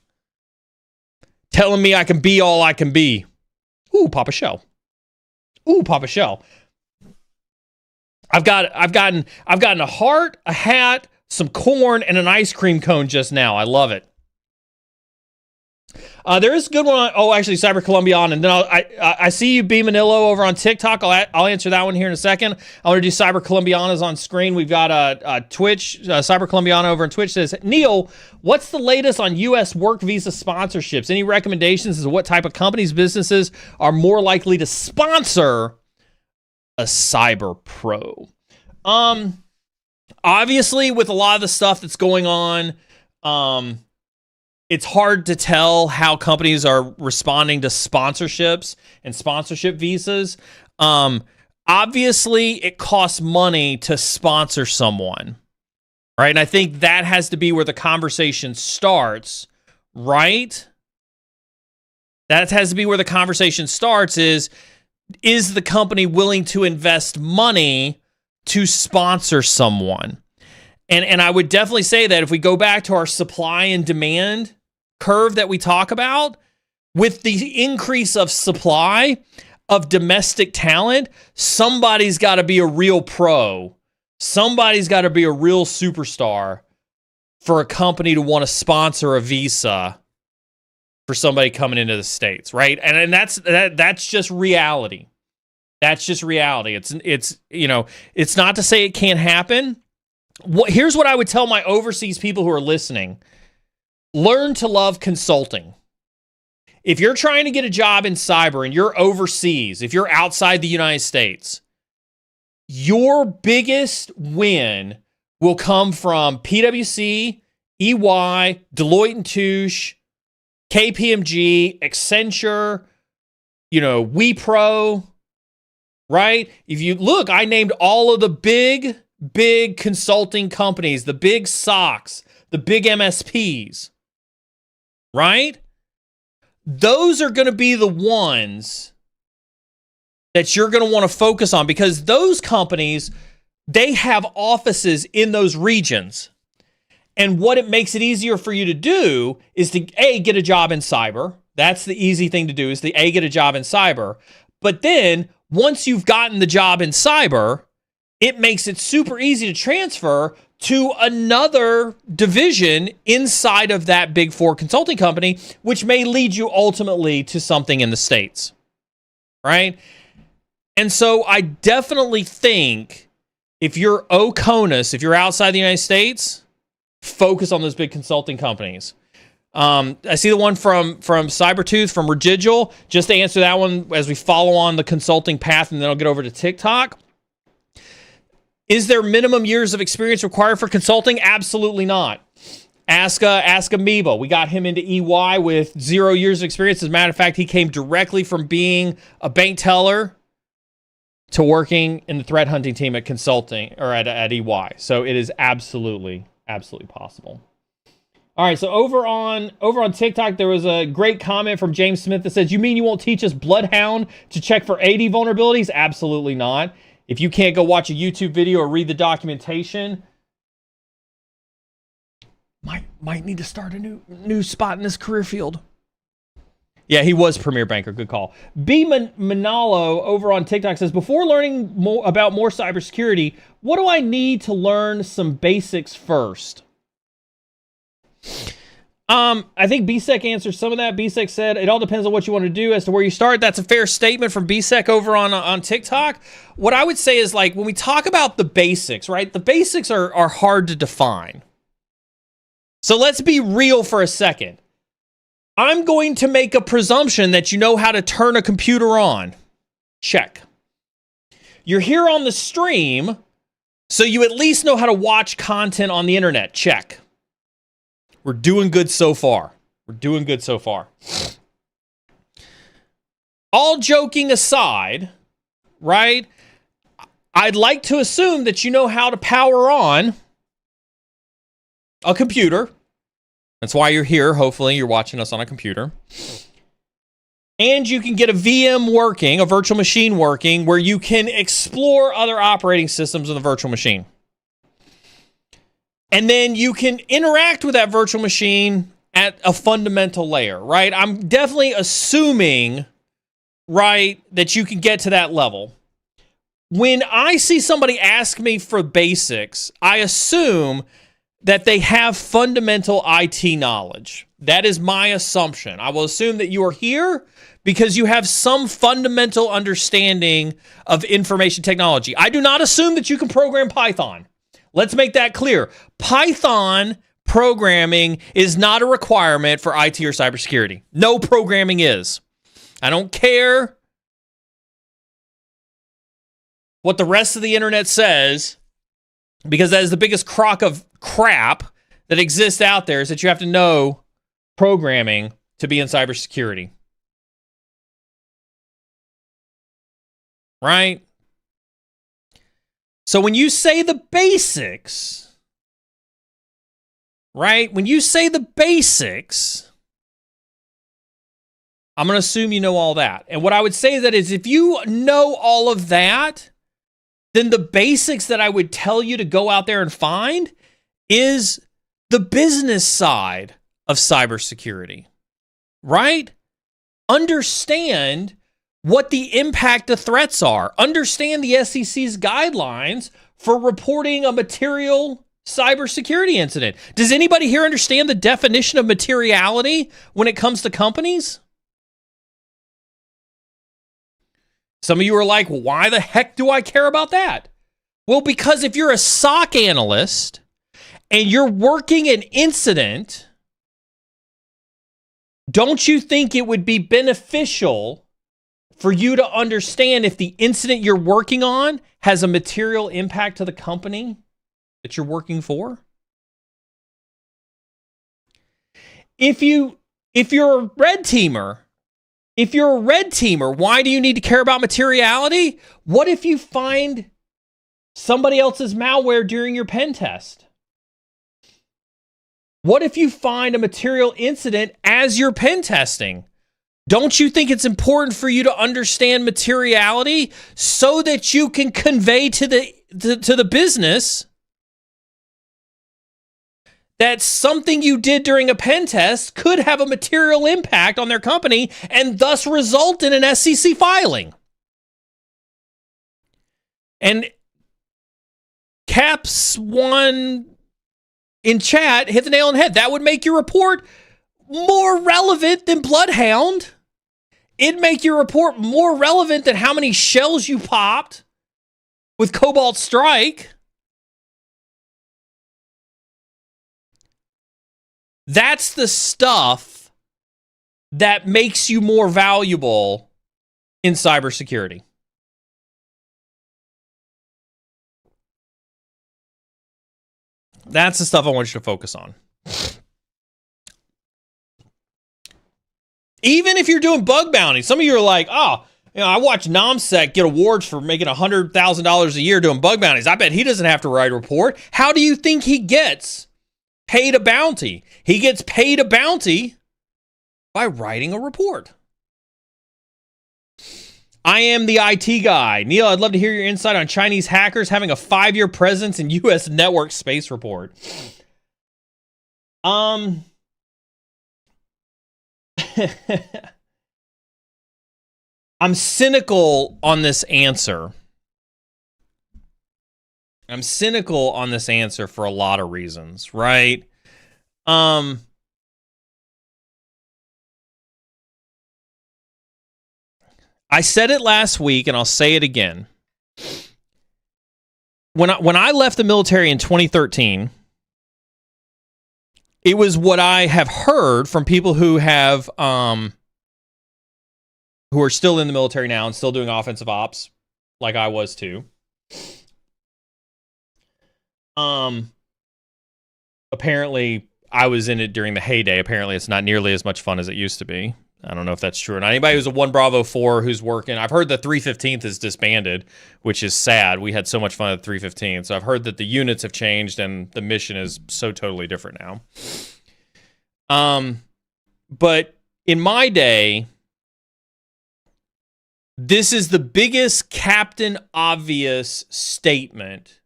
telling me I can be all I can be. Ooh, Papa Shell. I've gotten a heart, a hat, some corn, and an ice cream cone just now. I love it. There is a good one. Actually, Cyber Columbian, and then I see you, B Manillo, over on TikTok. I'll answer that one here in a second. I want to do Cyber Columbiana's on screen. We've got a Twitch. Cyber Columbiana over on Twitch says, Neil, what's the latest on U.S. work visa sponsorships? Any recommendations as to what type of companies, businesses are more likely to sponsor a cyber pro? Obviously, with a lot of the stuff that's going on, it's hard to tell how companies are responding to sponsorships and sponsorship visas. Obviously, it costs money to sponsor someone, right? And I think that has to be where the conversation starts, right? That has to be where the conversation starts is the company willing to invest money to sponsor someone? And I would definitely say that if we go back to our supply and demand curve that we talk about, with the increase of supply of domestic talent, somebody's got to be a real pro. Somebody's got to be a real superstar for a company to want to sponsor a visa for somebody coming into the States, right? And that's just reality. That's just reality. It's not to say it can't happen. Here's what I would tell my overseas people who are listening. Learn to love consulting. If you're trying to get a job in cyber and you're overseas, if you're outside the United States, your biggest win will come from PwC, EY, Deloitte & Touche, KPMG, Accenture, Wipro, right? If you look, I named all of the big consulting companies, the big SOCs, the big MSPs, right? Those are going to be the ones that you're going to want to focus on, because those companies, they have offices in those regions. And what it makes it easier for you to do is to, A, get a job in cyber. That's the easy thing to do, is to, A, get a job in cyber. But then once you've gotten the job in cyber, it makes it super easy to transfer to another division inside of that Big Four consulting company, which may lead you ultimately to something in the States, right? And so I definitely think if you're OCONUS, if you're outside the United States, focus on those big consulting companies. I see the one from Cybertooth, from Residual. Just to answer that one as we follow on the consulting path, and then I'll get over to TikTok. Is there minimum years of experience required for consulting? Absolutely not. Ask Amoeba. We got him into EY with 0 years of experience. As a matter of fact, he came directly from being a bank teller to working in the threat hunting team at consulting or at EY. So it is absolutely possible. All right, so over on TikTok, there was a great comment from James Smith that says, "You mean you won't teach us Bloodhound to check for AD vulnerabilities?" Absolutely not. If you can't go watch a YouTube video or read the documentation, might need to start a new spot in this career field. Yeah, he was Premier Banker. Good call. B. Manalo over on TikTok says, before learning about more cybersecurity, what do I need to learn some basics first? I think BSEC answered some of that. BSEC said, it all depends on what you want to do as to where you start. That's a fair statement from BSEC over on TikTok. What I would say is, like, when we talk about the basics, right? The basics are hard to define. So let's be real for a second. I'm going to make a presumption that you know how to turn a computer on. Check. You're here on the stream, so you at least know how to watch content on the internet. Check. We're doing good so far. We're doing good so far. All joking aside, right? I'd like to assume that you know how to power on a computer. That's why you're here. Hopefully, you're watching us on a computer. And you can get a VM working, a virtual machine working, where you can explore other operating systems of the virtual machine. And then you can interact with that virtual machine at a fundamental layer, right? I'm definitely assuming, right, that you can get to that level. When I see somebody ask me for basics, I assume that they have fundamental IT knowledge. That is my assumption. I will assume that you are here because you have some fundamental understanding of information technology. I do not assume that you can program Python. Let's make that clear. Python programming is not a requirement for IT or cybersecurity. No programming is. I don't care what the rest of the internet says, because that is the biggest crock of crap that exists out there, is that you have to know programming to be in cybersecurity. Right? So when you say the basics, right? When you say the basics, I'm going to assume you know all that. And what I would say is if you know all of that, then the basics that I would tell you to go out there and find is the business side of cybersecurity, right? Understand what the impact of threats are. Understand the SEC's guidelines for reporting a material cybersecurity incident. Does anybody here understand the definition of materiality when it comes to companies? Some of you are like, well, why the heck do I care about that? Well, because if you're a SOC analyst and you're working an incident, don't you think it would be beneficial for you to understand if the incident you're working on has a material impact to the company that you're working for? If you're a red teamer, why do you need to care about materiality? What if you find somebody else's malware during your pen test? What if you find a material incident as you're pen testing? Don't you think it's important for you to understand materiality so that you can convey to the business that something you did during a pen test could have a material impact on their company and thus result in an SEC filing? And Caps one in chat hit the nail on the head. That would make your report more relevant than Bloodhound. It'd make your report more relevant than how many shells you popped with Cobalt Strike. That's the stuff that makes you more valuable in cybersecurity. That's the stuff I want you to focus on. Even if you're doing bug bounties, some of you are like, oh, I watch NomSec get awards for making $100,000 a year doing bug bounties. I bet he doesn't have to write a report. How do you think he gets paid a bounty? He gets paid a bounty by writing a report. I am the IT guy. Neil, I'd love to hear your insight on Chinese hackers having a 5-year presence in U.S. network space report. I'm cynical on this answer. I'm cynical on this answer for a lot of reasons, right? I said it last week, and I'll say it again. When I left the military in 2013, it was what I have heard from people who have who are still in the military now and still doing offensive ops, like I was too. Apparently I was in it during the heyday. Apparently it's not nearly as much fun as it used to be. I don't know if that's true or not. Anybody who's a 1 Bravo 4 who's working, I've heard the 315th is disbanded, which is sad. We had so much fun at 315th. So I've heard that the units have changed and the mission is so totally different now. But in my day, this is the biggest Captain Obvious statement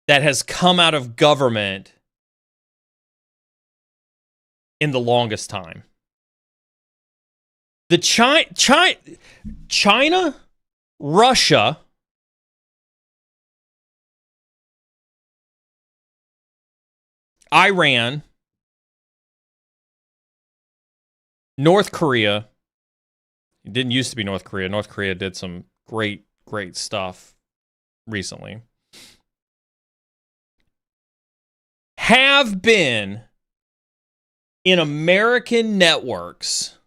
that has come out of government in the longest time. The China, Russia, Iran, North Korea. It didn't used to be North Korea. North Korea did some great stuff recently. Have been in American networks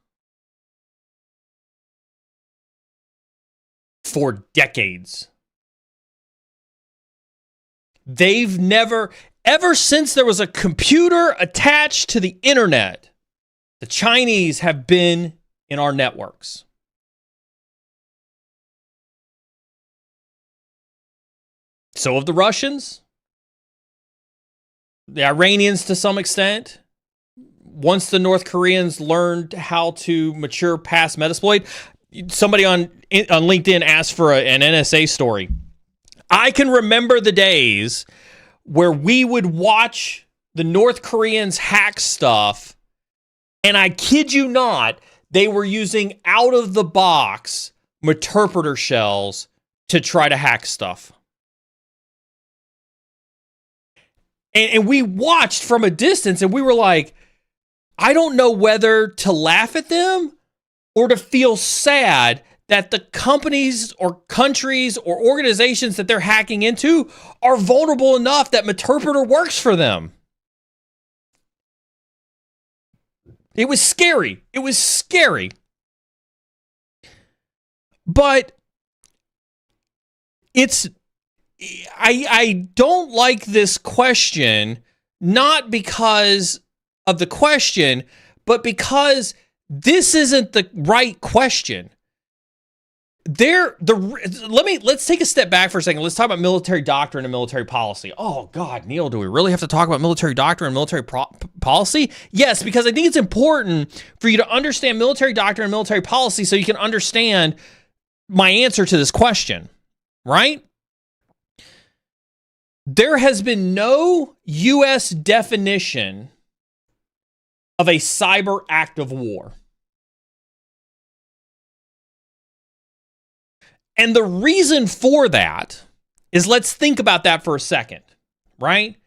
for decades. They've never, ever since there was a computer attached to the internet, the Chinese have been in our networks. So have the Russians, the Iranians to some extent. Once the North Koreans learned how to mature past Metasploit, somebody on LinkedIn asked for an NSA story. I can remember the days where we would watch the North Koreans hack stuff, and I kid you not, they were using out-of-the-box interpreter shells to try to hack stuff. And we watched from a distance, and we were like, I don't know whether to laugh at them or to feel sad that the companies or countries or organizations that they're hacking into are vulnerable enough that interpreter works for them. It was scary. It was scary. But I don't like this question, not because of the question, but because this isn't the right question. Let's take a step back for a second. Let's talk about military doctrine and military policy. Oh God, Neil, do we really have to talk about military doctrine and military policy? Yes, because I think it's important for you to understand military doctrine and military policy so you can understand my answer to this question, right? There has been no U.S. definition of a cyber act of war. And the reason for that is, let's think about that for a second, right?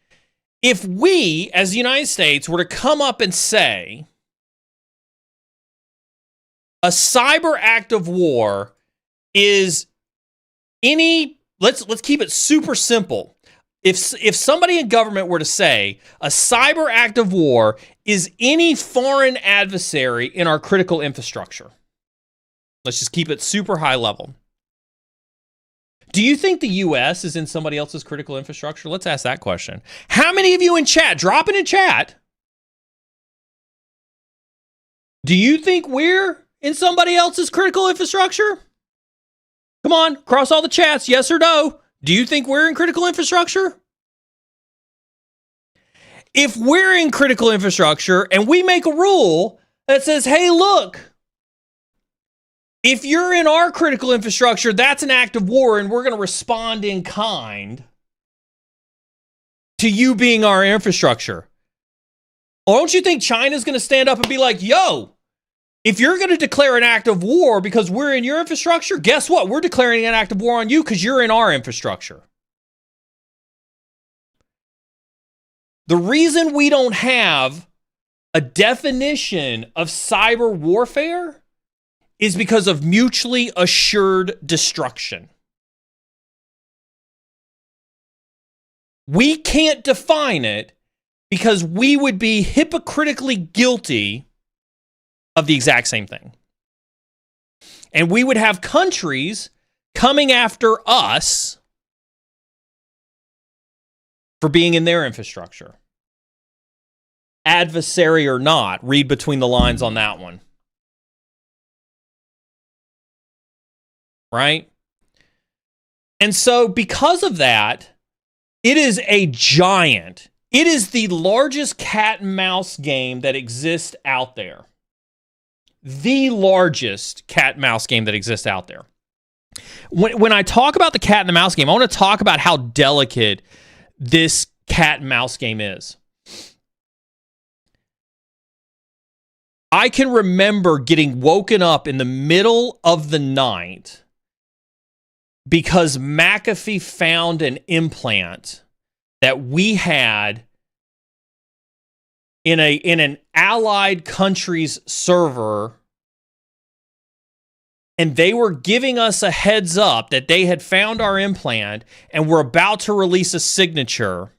If we, as the United States, were to come up and say a cyber act of war is let's keep it super simple. If somebody in government were to say a cyber act of war is any foreign adversary in our critical infrastructure, let's just keep it super high level. Do you think the U.S. is in somebody else's critical infrastructure? Let's ask that question. How many of you in chat, drop it in chat. Do you think we're in somebody else's critical infrastructure? Come on, cross all the chats, yes or no. Do you think we're in critical infrastructure? If we're in critical infrastructure and we make a rule that says, hey, look, if you're in our critical infrastructure, that's an act of war, and we're going to respond in kind to you being our infrastructure. Or don't you think China's going to stand up and be like, yo, If you're going to declare an act of war because we're in your infrastructure, guess what? We're declaring an act of war on you because you're in our infrastructure. The reason we don't have a definition of cyber warfare is because of mutually assured destruction. We can't define it because we would be hypocritically guilty of the exact same thing. And we would have countries coming after us for being in their infrastructure. Adversary or not, read between the lines on that one. Right? And so because of that, it is a giant. It is the largest cat and mouse game that exists out there. The largest cat and mouse game that exists out there. When I talk about the cat and the mouse game, I want to talk about how delicate this cat and mouse game is. I can remember getting woken up in the middle of the night because McAfee found an implant that we had in an allied country's server, and they were giving us a heads up that they had found our implant and were about to release a signature,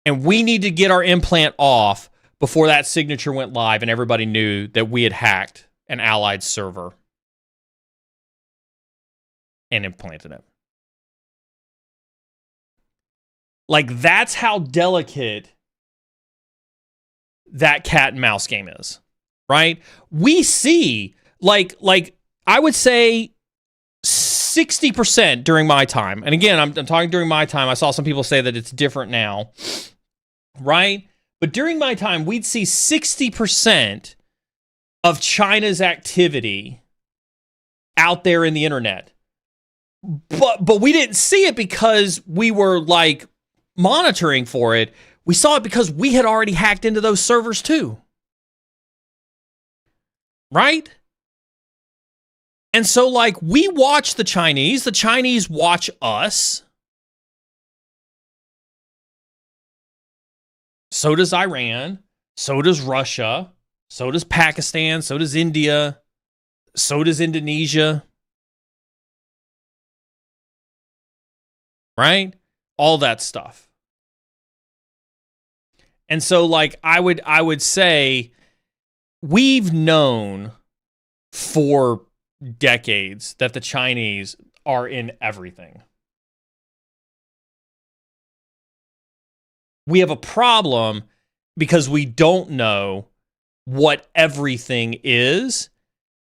and we need to get our implant off before that signature went live and everybody knew that we had hacked an allied server and implanted it. Like, that's how delicate that cat and mouse game is, right? We see, like I would say 60% during my time. And again, I'm talking during my time. I saw some people say that it's different now, right? But during my time, we'd see 60% of China's activity out there in the internet. But we didn't see it because we were like monitoring for it. We saw it because we had already hacked into those servers too. Right? And so like we watch the Chinese watch us. So does Iran, so does Russia, so does Pakistan, so does India, so does Indonesia. Right? All that stuff. And so like I would say we've known for decades that the Chinese are in everything. We have a problem because we don't know what everything is.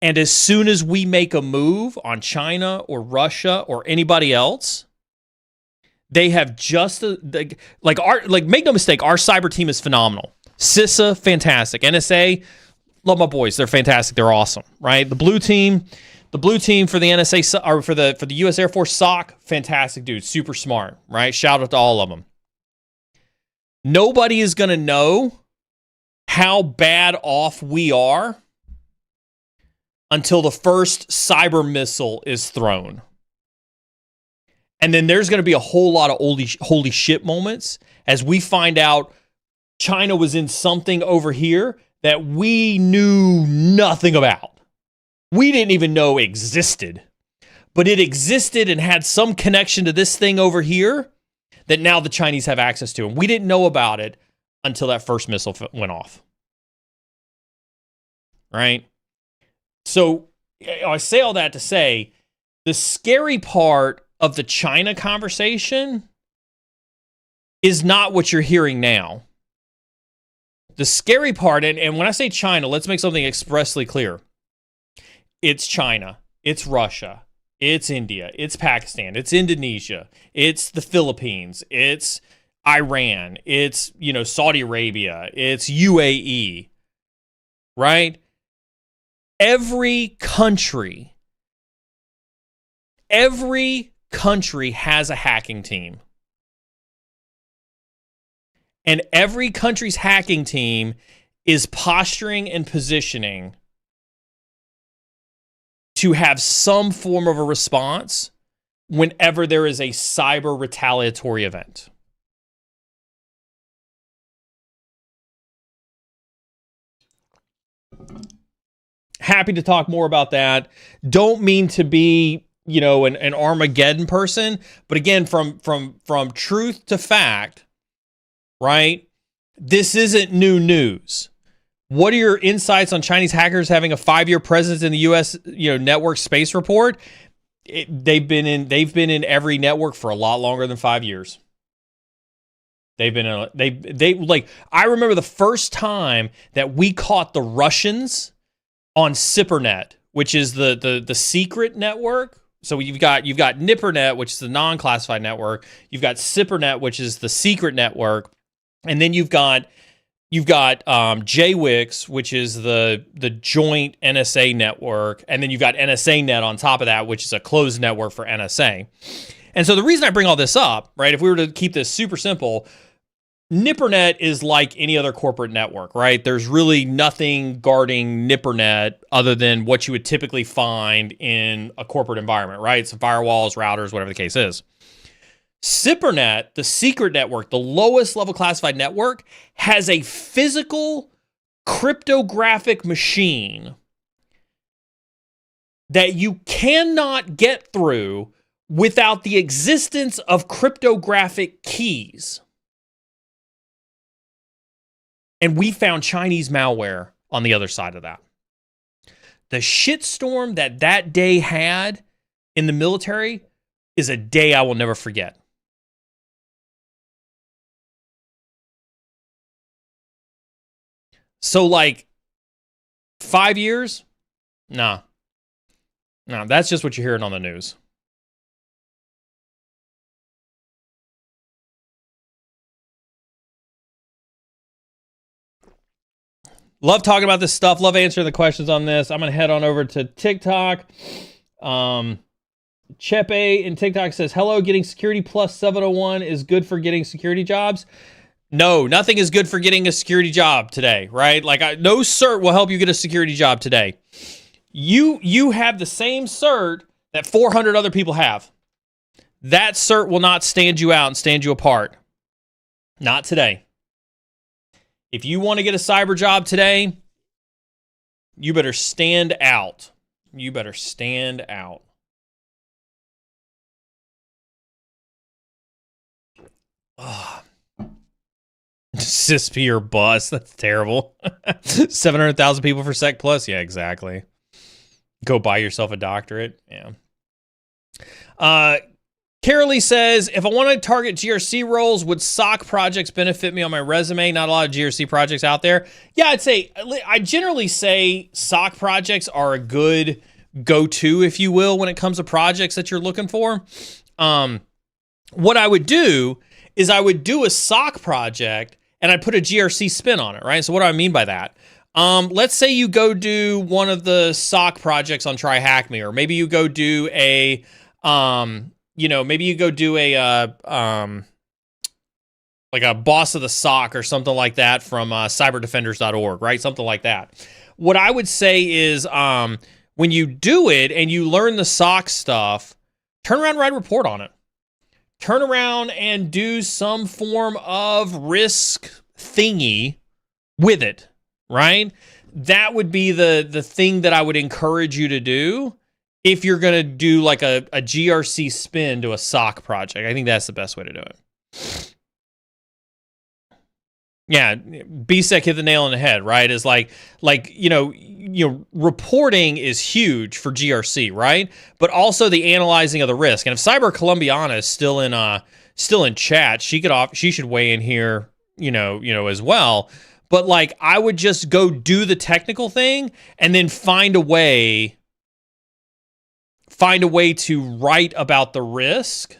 And as soon as we make a move on China or Russia or anybody else, they have just make no mistake, our cyber team is phenomenal. CISA, fantastic. NSA, love my boys. They're fantastic. They're awesome, right? The blue team for the NSA or for the US Air Force SOC, fantastic dude, super smart, right? Shout out to all of them. Nobody is going to know how bad off we are until the first cyber missile is thrown. And then there's going to be a whole lot of holy shit moments as we find out China was in something over here that we knew nothing about. We didn't even know existed. But it existed and had some connection to this thing over here that now the Chinese have access to. And we didn't know about it until that first missile went off. Right? So I say all that to say the scary part of the China conversation is not what you're hearing now. The scary part, and when I say China, let's make something expressly clear. It's China, it's Russia, it's India, it's Pakistan, it's Indonesia, it's the Philippines, it's Iran, it's, Saudi Arabia, it's UAE, right? Every country has a hacking team. And every country's hacking team is posturing and positioning to have some form of a response whenever there is a cyber retaliatory event. Happy to talk more about that. Don't mean to be, an Armageddon person, but again, from truth to fact, right? This isn't new news. What are your insights on Chinese hackers having a 5-year presence in the U.S. network space report? They've been in every network for a lot longer than 5 years. They've been I remember the first time that we caught the Russians on CyberNet, which is the secret network. So you've got NipperNet, which is the non-classified network. You've got CyberNet, which is the secret network, and then you've got JWIX, which is the joint NSA network, and then you've got NSA Net on top of that, which is a closed network for NSA. And so the reason I bring all this up, right, if we were to keep this super simple, NipperNet is like any other corporate network, right? There's really nothing guarding NipperNet other than what you would typically find in a corporate environment, right? So firewalls, routers, whatever the case is. CyberNet, the secret network, the lowest level classified network, has a physical cryptographic machine that you cannot get through without the existence of cryptographic keys. And we found Chinese malware on the other side of that. The shitstorm that day had in the military is a day I will never forget. So 5 years? No, that's just what you're hearing on the news. Love talking about this stuff. Love answering the questions on this. I'm going to head on over to TikTok. Chepe in TikTok says, hello, getting security plus 701 is good for getting security jobs. No, nothing is good for getting a security job today, right? No cert will help you get a security job today. You have the same cert that 400 other people have. That cert will not stand you out and stand you apart. Not today. If you want to get a cyber job today, you better stand out. You better stand out. Oh. CISP or bust. That's terrible. 700,000 people for Sec Plus. Yeah, exactly. Go buy yourself a doctorate. Yeah. Carolee says, if I want to target GRC roles, would SOC projects benefit me on my resume? Not a lot of GRC projects out there. Yeah, I generally say SOC projects are a good go-to, if you will, when it comes to projects that you're looking for. What I would do is I would do a SOC project and I'd put a GRC spin on it, right? So what do I mean by that? Let's say you go do one of the SOC projects on Try Hack Me, or maybe you go do a like a boss of the SOC or something like that from cyberdefenders.org, right? Something like that. What I would say is when you do it and you learn the SOC stuff, turn around and write a report on it. Turn around and do some form of risk thingy with it, right? That would be the thing that I would encourage you to do if you're going to do like a GRC spin to a SOC project. I think that's the best way to do it. Yeah, BSEC hit the nail on the head, right? Is like reporting is huge for GRC, right? But also the analyzing of the risk. And if Cyber Columbiana is still in chat, she should weigh in here, as well. But I would just go do the technical thing and then find a way to write about the risk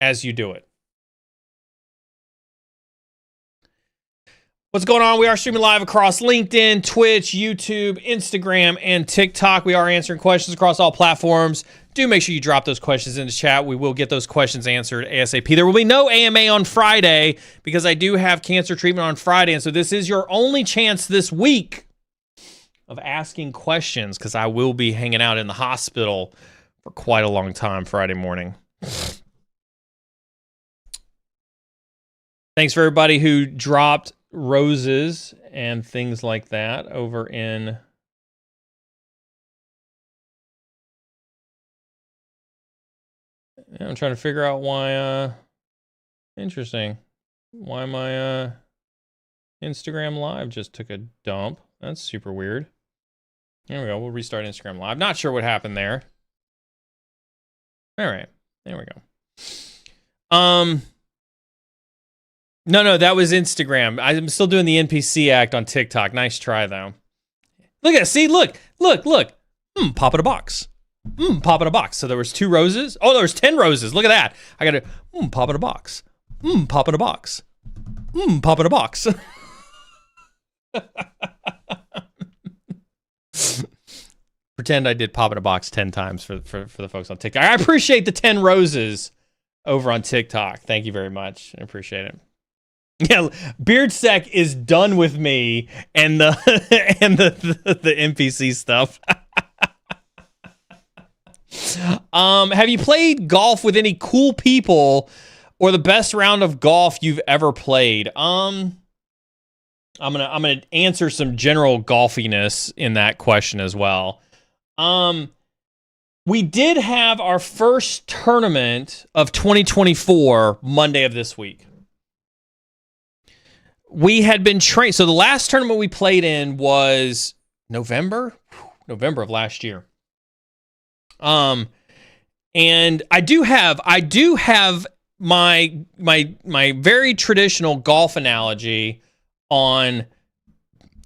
as you do it. What's going on? We are streaming live across LinkedIn, Twitch, YouTube, Instagram, and TikTok. We are answering questions across all platforms. do make sure you drop those questions in the chat. We will get those questions answered ASAP. There will be no AMA on Friday because I do have cancer treatment on Friday. And so this is your only chance this week of asking questions because I will be hanging out in the hospital for quite a long time Friday morning. Thanks for everybody who dropped roses and things like that over in... I'm trying to figure out why, interesting, why my Instagram Live just took a dump. That's super weird. There we go. We'll restart Instagram Live. Not sure what happened there. All right. There we go. No, that was Instagram. I'm still doing the NPC act on TikTok. Nice try, though. Look at it. See, look. Pop in a box. Pop in a box. So there was 2 roses. Oh, there was 10 roses. Look at that. I got to, pop in a box. Pop in a box. Pop in a box. Pretend I did pop in a box 10 times for the folks on TikTok. I appreciate the 10 roses over on TikTok. Thank you very much. I appreciate it. Yeah, BeardSec is done with me and the NPC stuff. Have you played golf with any cool people or the best round of golf you've ever played? I'm gonna answer some general golfiness in that question as well. We did have our first tournament of 2024 Monday of this week. We had been trained. So the last tournament we played in was November of last year. And I do have my very traditional golf analogy on,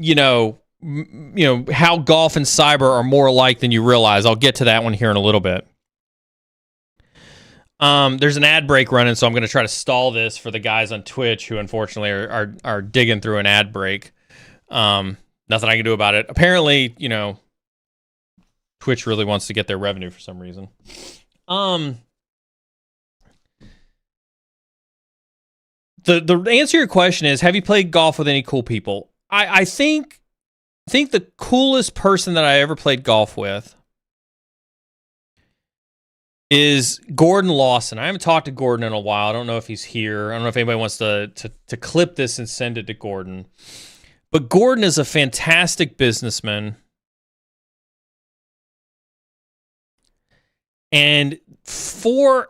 how golf and cyber are more alike than you realize. I'll get to that one here in a little bit. There's an ad break running, so I'm going to try to stall this for the guys on Twitch who unfortunately are digging through an ad break. Nothing I can do about it. Apparently, Twitch really wants to get their revenue for some reason. The answer to your question is, have you played golf with any cool people? I think the coolest person that I ever played golf with is Gordon Lawson. I haven't talked to Gordon in a while. I don't know if he's here. I don't know if anybody wants to clip this and send it to Gordon. But Gordon is a fantastic businessman. And 4+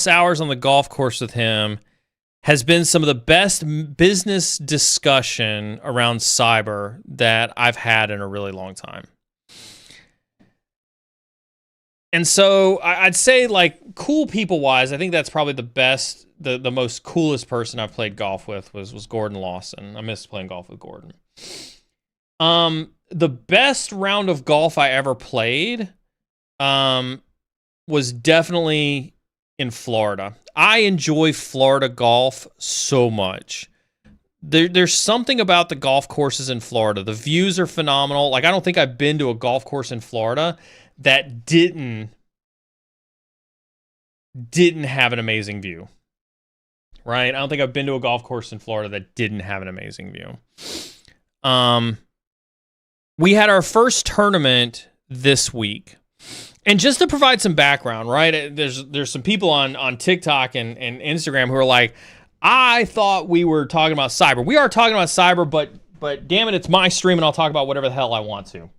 hours on the golf course with him has been some of the best business discussion around cyber that I've had in a really long time. And so I'd say, like, cool people-wise, I think that's probably the best, the most coolest person I've played golf with was Gordon Lawson. I miss playing golf with Gordon. The best round of golf I ever played was definitely in Florida. I enjoy Florida golf so much. There's something about the golf courses in Florida. The views are phenomenal. Like, I don't think I've been to a golf course in Florida that didn't have an amazing view. Right? I don't think I've been to a golf course in Florida that didn't have an amazing view. We had our first tournament this week. And just to provide some background, right? There's some people on TikTok and Instagram who are like, I thought we were talking about cyber. We are talking about cyber, but damn it, it's my stream and I'll talk about whatever the hell I want to.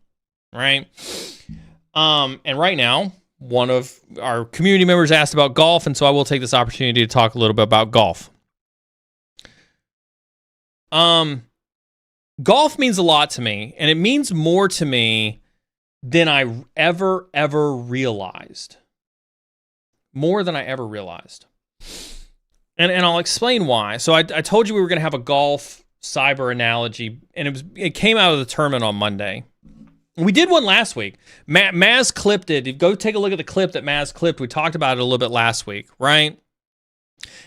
Right? And right now, one of our community members asked about golf, and so I will take this opportunity to talk a little bit about golf. Golf means a lot to me, and it means more to me than I ever realized. More than I ever realized. And I'll explain why. So I told you we were going to have a golf cyber analogy, and it came out of the tournament on Monday. We did one last week. Maz clipped it. Go take a look at the clip that Maz clipped. We talked about it a little bit last week, right?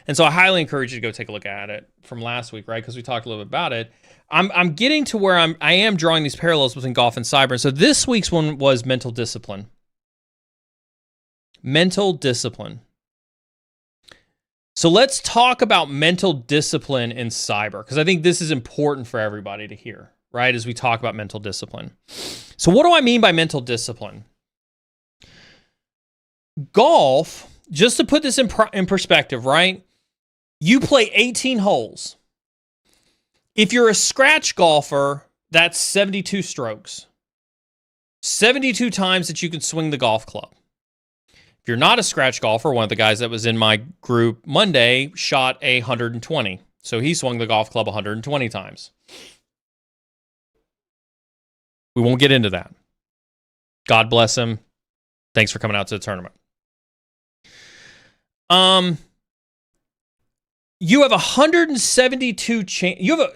And so I highly encourage you to go take a look at it from last week, right? Because we talked a little bit about it. I'm getting to where I am drawing these parallels between golf and cyber. And so this week's one was mental discipline. mental discipline. So let's talk about mental discipline in cyber, because I think this is important for everybody to hear, right, as we talk about mental discipline. So what do I mean by mental discipline? Golf, just to put this in perspective, right? You play 18 holes. If you're a scratch golfer, that's 72 strokes. 72 times that you can swing the golf club. If you're not a scratch golfer, one of the guys that was in my group Monday shot 120. So he swung the golf club 120 times. We won't get into that. God bless him. Thanks for coming out to the tournament. You have 172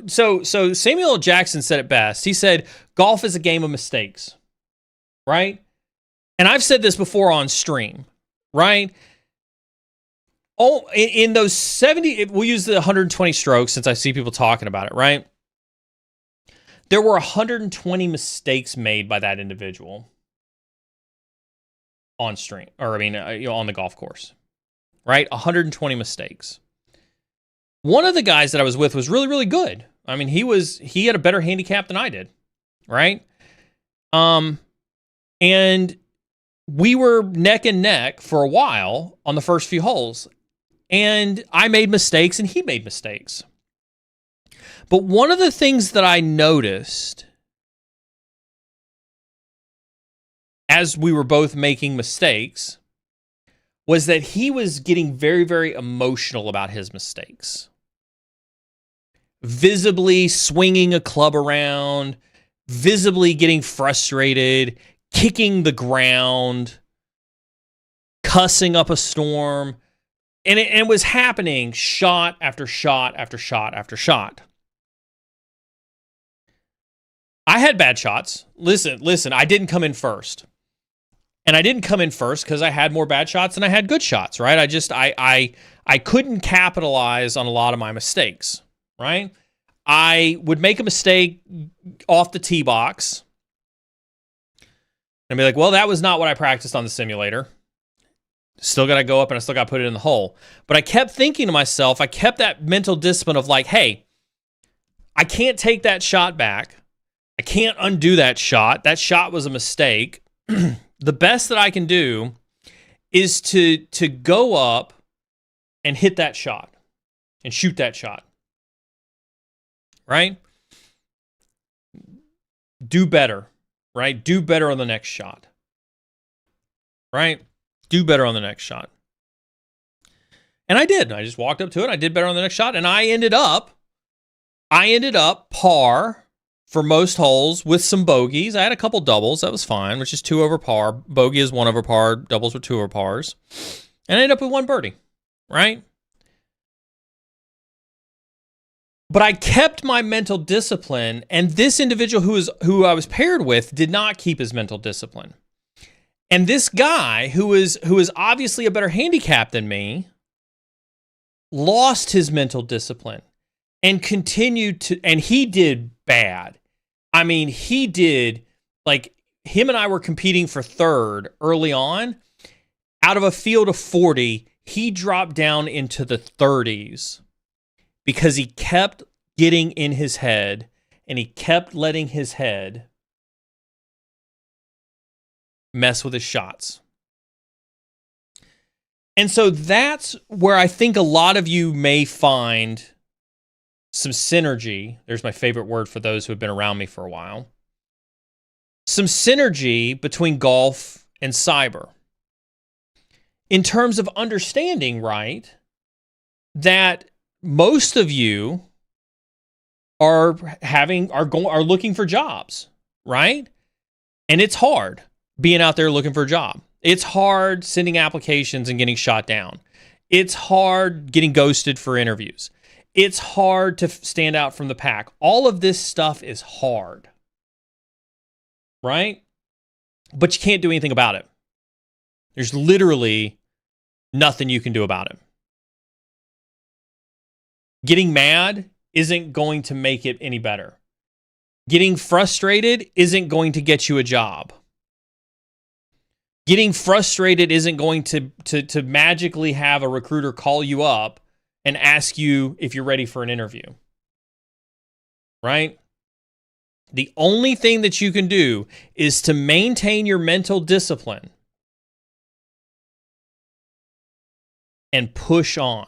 so Samuel L. Jackson said it best. He said, golf is a game of mistakes, right? And I've said this before on stream, right? Oh, in those 70, we'll use the 120 strokes since I see people talking about it, right? There were 120 mistakes made by that individual on stream, or on the golf course, right? 120 mistakes. One of the guys that I was with was really, really good. I mean, he had a better handicap than I did, right? And we were neck and neck for a while on the first few holes. And I made mistakes and he made mistakes. But one of the things that I noticed as we were both making mistakes was that he was getting very, very emotional about his mistakes. Visibly swinging a club around, visibly getting frustrated, kicking the ground, cussing up a storm. And it was happening shot after shot after shot after shot. I had bad shots. Listen, I didn't come in first. And I didn't come in first because I had more bad shots than I had good shots, right? I couldn't capitalize on a lot of my mistakes, right? I would make a mistake off the tee box and be like, well, that was not what I practiced on the simulator. Still got to go up and I still got to put it in the hole. But I kept thinking to myself, I kept that mental discipline of like, hey, I can't take that shot back. I can't undo that shot. That shot was a mistake. The best that I can do is to go up and hit that shot and shoot that shot. Right? Do better. Right? Do better on the next shot. Right? Do better on the next shot. And I did. I just walked up to it. I did better on the next shot. And I ended up par for most holes with some bogeys. I had a couple doubles. That was fine, which is 2 over par. Bogey is 1 over par. Doubles were 2 over pars. And I ended up with 1 birdie, right? But I kept my mental discipline, and this individual who I was paired with did not keep his mental discipline. And this guy, who is obviously a better handicap than me, lost his mental discipline and continued to, and he did bad. I mean, he did, like, him and I were competing for third early on. Out of a field of 40, he dropped down into the 30s because he kept getting in his head and he kept letting his head mess with his shots. And so that's where I think a lot of you may find some synergy. There's my favorite word for those who have been around me for a while. Some synergy between golf and cyber. In terms of understanding, right, that most of you are looking for jobs, right? And it's hard being out there looking for a job. It's hard sending applications and getting shot down. It's hard getting ghosted for interviews. It's hard to stand out from the pack. All of this stuff is hard, right? But you can't do anything about it. There's literally nothing you can do about it. Getting mad isn't going to make it any better. Getting frustrated isn't going to get you a job. Getting frustrated isn't going to magically have a recruiter call you up and ask you if you're ready for an interview. Right? The only thing that you can do is to maintain your mental discipline and push on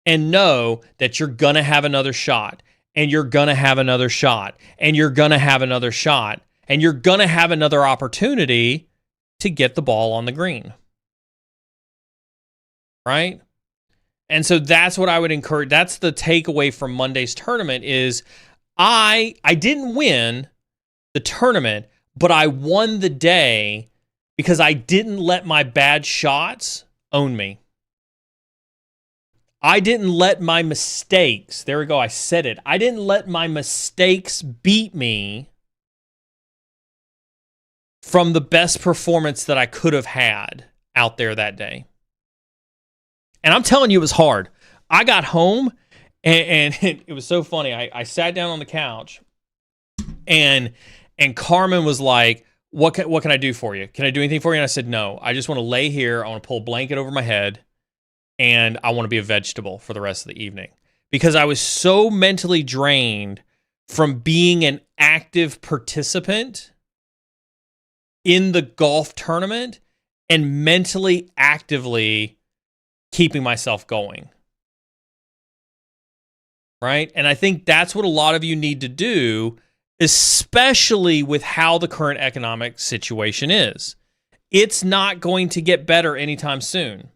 and know that you're going to have another shot, and you're going to have another shot, and you're going to have another shot, and you're going to have another opportunity to get the ball on the green. Right? And so that's what I would encourage. That's the takeaway from Monday's tournament is I didn't win the tournament, but I won the day because I didn't let my bad shots own me. I didn't let my mistakes, there we go, I said it. I didn't let my mistakes beat me from the best performance that I could have had out there that day. And I'm telling you, it was hard. I got home, and it was so funny. I sat down on the couch, and Carmen was like, what can I do for you? Can I do anything for you? And I said, no. I just want to lay here. I want to pull a blanket over my head, and I want to be a vegetable for the rest of the evening. Because I was so mentally drained from being an active participant in the golf tournament and mentally actively keeping myself going. Right? And I think that's what a lot of you need to do, especially with how the current economic situation is. It's not going to get better anytime soon.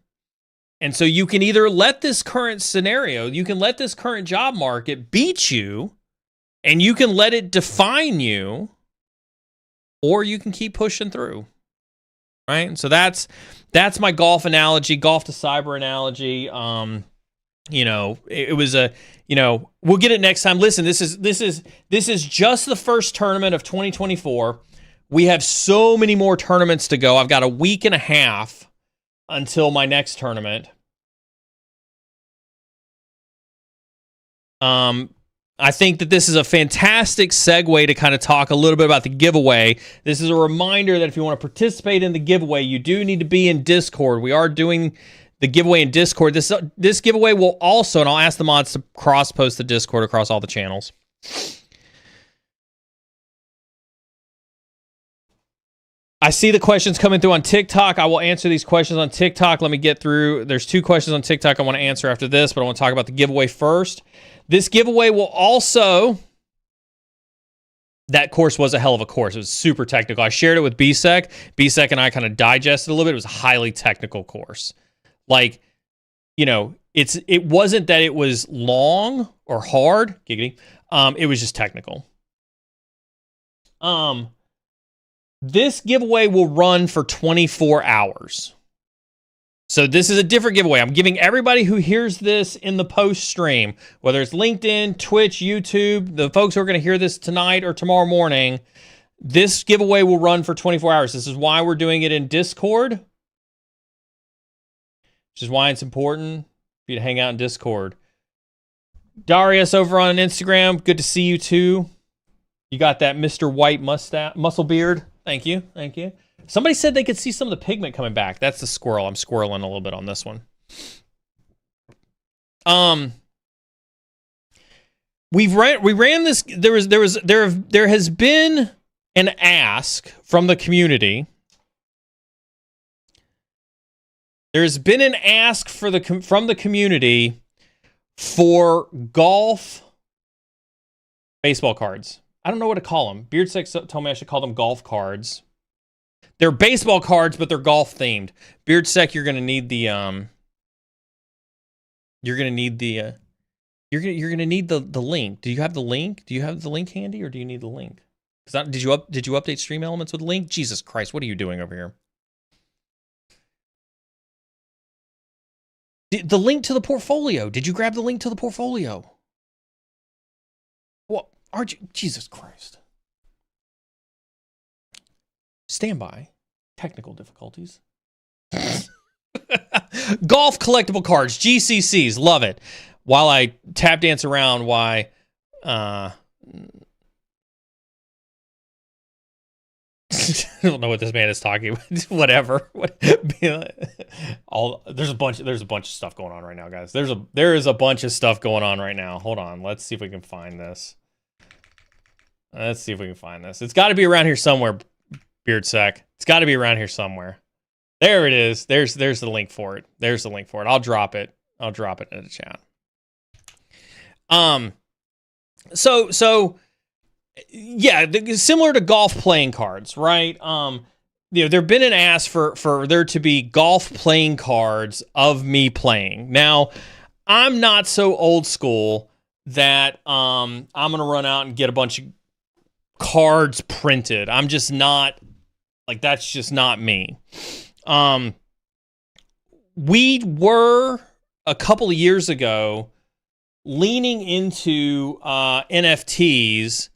And so you can either let this current scenario, you can let this current job market beat you, and you can let it define you, or you can keep pushing through. Right? And so that's my golf analogy, golf to cyber analogy. It was we'll get it next time. Listen, this is just the first tournament of 2024. We have so many more tournaments to go. I've got a week and a half until my next tournament. I think that this is a fantastic segue to kind of talk a little bit about the giveaway. This is a reminder that if you want to participate in the giveaway, you do need to be in Discord. We are doing the giveaway in Discord. This giveaway will also, and I'll ask the mods to cross-post the Discord across all the channels. I see the questions coming through on TikTok. I will answer these questions on TikTok. Let me get through. There's 2 questions on TikTok I want to answer after this, but I want to talk about the giveaway first. This giveaway will also... That course was a hell of a course. It was super technical. I shared it with BSEC. BSEC and I kind of digested a little bit. It was a highly technical course. Like, it wasn't that it was long or hard. Giggity. It was just technical. This giveaway will run for 24 hours. So this is a different giveaway. I'm giving everybody who hears this in the post stream, whether it's LinkedIn, Twitch, YouTube, the folks who are going to hear this tonight or tomorrow morning, this giveaway will run for 24 hours. This is why we're doing it in Discord, which is why it's important for you to hang out in Discord. Darius over on Instagram, good to see you too. You got that Mr. White mustache, muscle beard. Thank you. Thank you. Somebody said they could see some of the pigment coming back. That's the squirrel. I'm squirreling a little bit on this one. We ran this. There has been an ask from the community. There's been an ask from the community for golf baseball cards. I don't know what to call them. Beardsec told me I should call them golf cards. They're baseball cards, but they're golf themed. Beardsec, you're gonna need the link. Do you have the link? Do you have the link handy, or do you need the link? Did you update Stream Elements with the link? Jesus Christ, what are you doing over here? The link to the portfolio. Did you grab the link to the portfolio? What? Aren't you? Jesus Christ. Stand by. Technical difficulties. Golf collectible cards. GCCs. Love it. While I tap dance around why... I don't know what this man is talking about. Whatever. There's a bunch of stuff going on right now, guys. There is a bunch of stuff going on right now. Hold on. Let's see if we can find this. It's got to be around here somewhere, Beardsec. It's got to be around here somewhere. There it is. There's the link for it. I'll drop it in the chat. So yeah, similar to golf playing cards, right? There've been an ask for there to be golf playing cards of me playing. Now, I'm not so old school that I'm gonna run out and get a bunch of cards printed. I'm just not, like, that's just not me. We were a couple of years ago leaning into NFTs,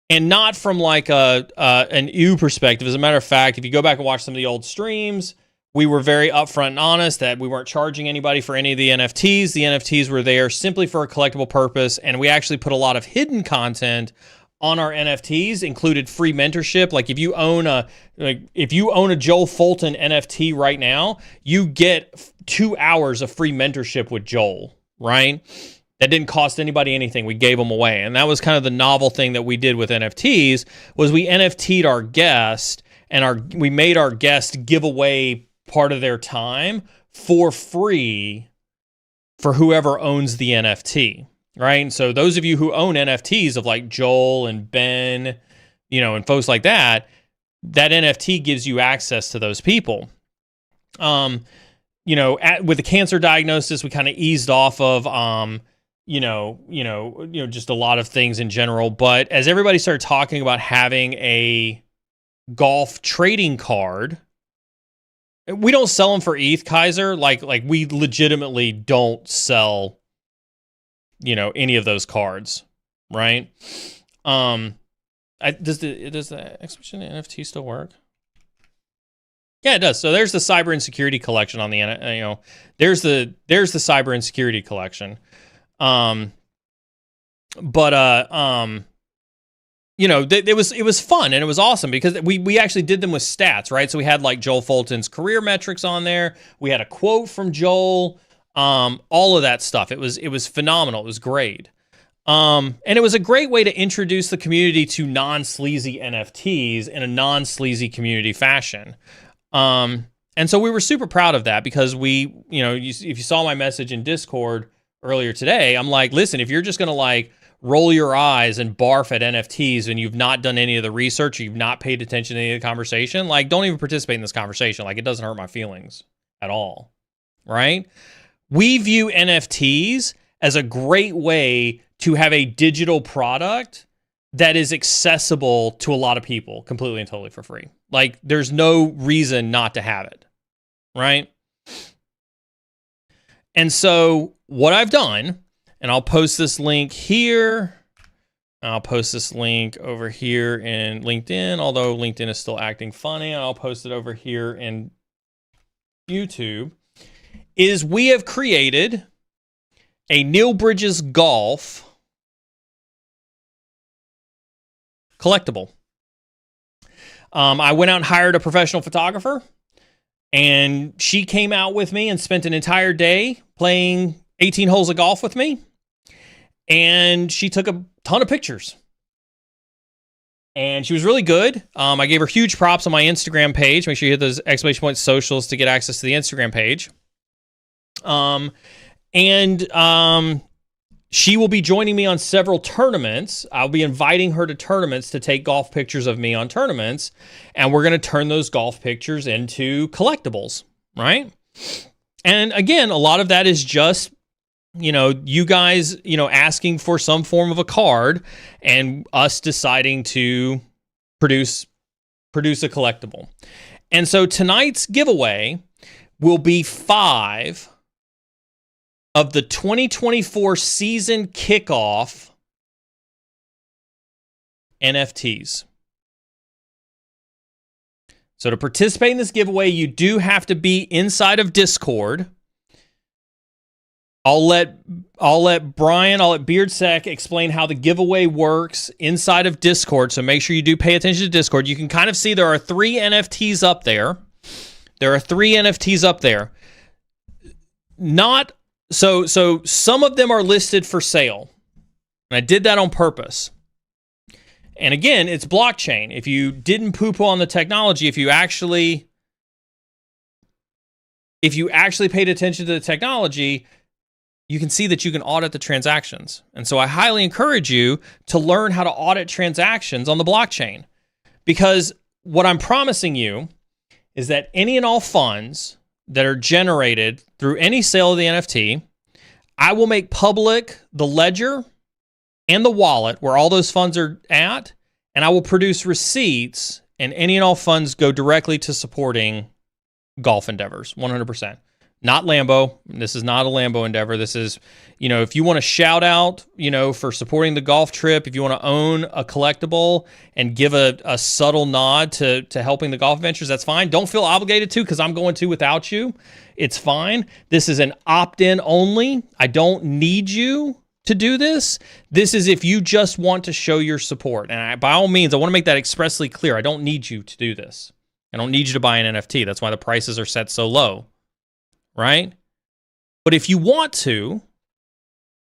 and not from like an ew perspective. As a matter of fact, if you go back and watch some of the old streams, we were very upfront and honest that we weren't charging anybody for any of the NFTs. The NFTs were there simply for a collectible purpose, and we actually put a lot of hidden content on our NFTs, included free mentorship. Like if you own a Joel Fulton NFT right now, you get 2 hours of free mentorship with Joel, right? That didn't cost anybody anything. We gave them away. And that was kind of the novel thing that we did with NFTs, was we NFT'd our guest, and we made our guest give away part of their time for free for whoever owns the NFT, right? And so those of you who own NFTs of like Joel and Ben, and folks like that, that NFT gives you access to those people. With the cancer diagnosis, we kind of eased off of, just a lot of things in general. But as everybody started talking about having a golf trading card, we don't sell them for ETH, Kaiser. Like we legitimately don't sell, any of those cards, right? Does the Expedition NFT still work? Yeah, it does. So there's the cyber insecurity collection on the, there's the cyber insecurity collection. It was fun and it was awesome because we actually did them with stats, right? So we had like Joel Fulton's career metrics on there. We had a quote from Joel, all of that stuff. It was phenomenal. It was great. And it was a great way to introduce the community to non-sleazy NFTs in a non-sleazy community fashion. And so we were super proud of that because if you saw my message in Discord earlier today, I'm like, listen, if you're just going to like roll your eyes and barf at NFTs and you've not done any of the research, or you've not paid attention to any of the conversation, like don't even participate in this conversation. Like it doesn't hurt my feelings at all, right? We view NFTs as a great way to have a digital product that is accessible to a lot of people completely and totally for free. Like there's no reason not to have it, right? And so what I've done, and I'll post this link here, I'll post this link over here in LinkedIn, although LinkedIn is still acting funny, and I'll post it over here in YouTube, is we have created a Neil Bridges Golf collectible. I went out and hired a professional photographer, and she came out with me and spent an entire day playing 18 holes of golf with me. And she took a ton of pictures. And she was really good. I gave her huge props on my Instagram page. Make sure you hit those exclamation point socials to get access to the Instagram page. She will be joining me on several tournaments. I'll be inviting her to tournaments to take golf pictures of me on tournaments. And we're going to turn those golf pictures into collectibles, right? And again, a lot of that is just, you guys, asking for some form of a card and us deciding to produce a collectible. And so tonight's giveaway will be 5 of the 2024 season kickoff NFTs. So to participate in this giveaway, you do have to be inside of Discord. I'll let Beardsec explain how the giveaway works inside of Discord. So make sure you do pay attention to Discord. You can kind of see there are 3 NFTs up there. Not so some of them are listed for sale. And I did that on purpose. And again, it's blockchain. If you didn't poo-poo on the technology, if you actually paid attention to the technology, you can see that you can audit the transactions. And so I highly encourage you to learn how to audit transactions on the blockchain. Because what I'm promising you is that any and all funds that are generated through any sale of the NFT, I will make public the ledger and the wallet where all those funds are at, and I will produce receipts, and any and all funds go directly to supporting golf endeavors, 100%. Not Lambo. This is not a Lambo endeavor. This is, if you want to shout out, for supporting the golf trip, if you want to own a collectible and give a subtle nod to helping the golf adventures, that's fine. Don't feel obligated to, because I'm going to without you. It's fine. This is an opt-in only. I don't need you to do this. This is if you just want to show your support. And by all means, I want to make that expressly clear. I don't need you to do this. I don't need you to buy an NFT. That's why the prices are set so low. Right? But if you want to,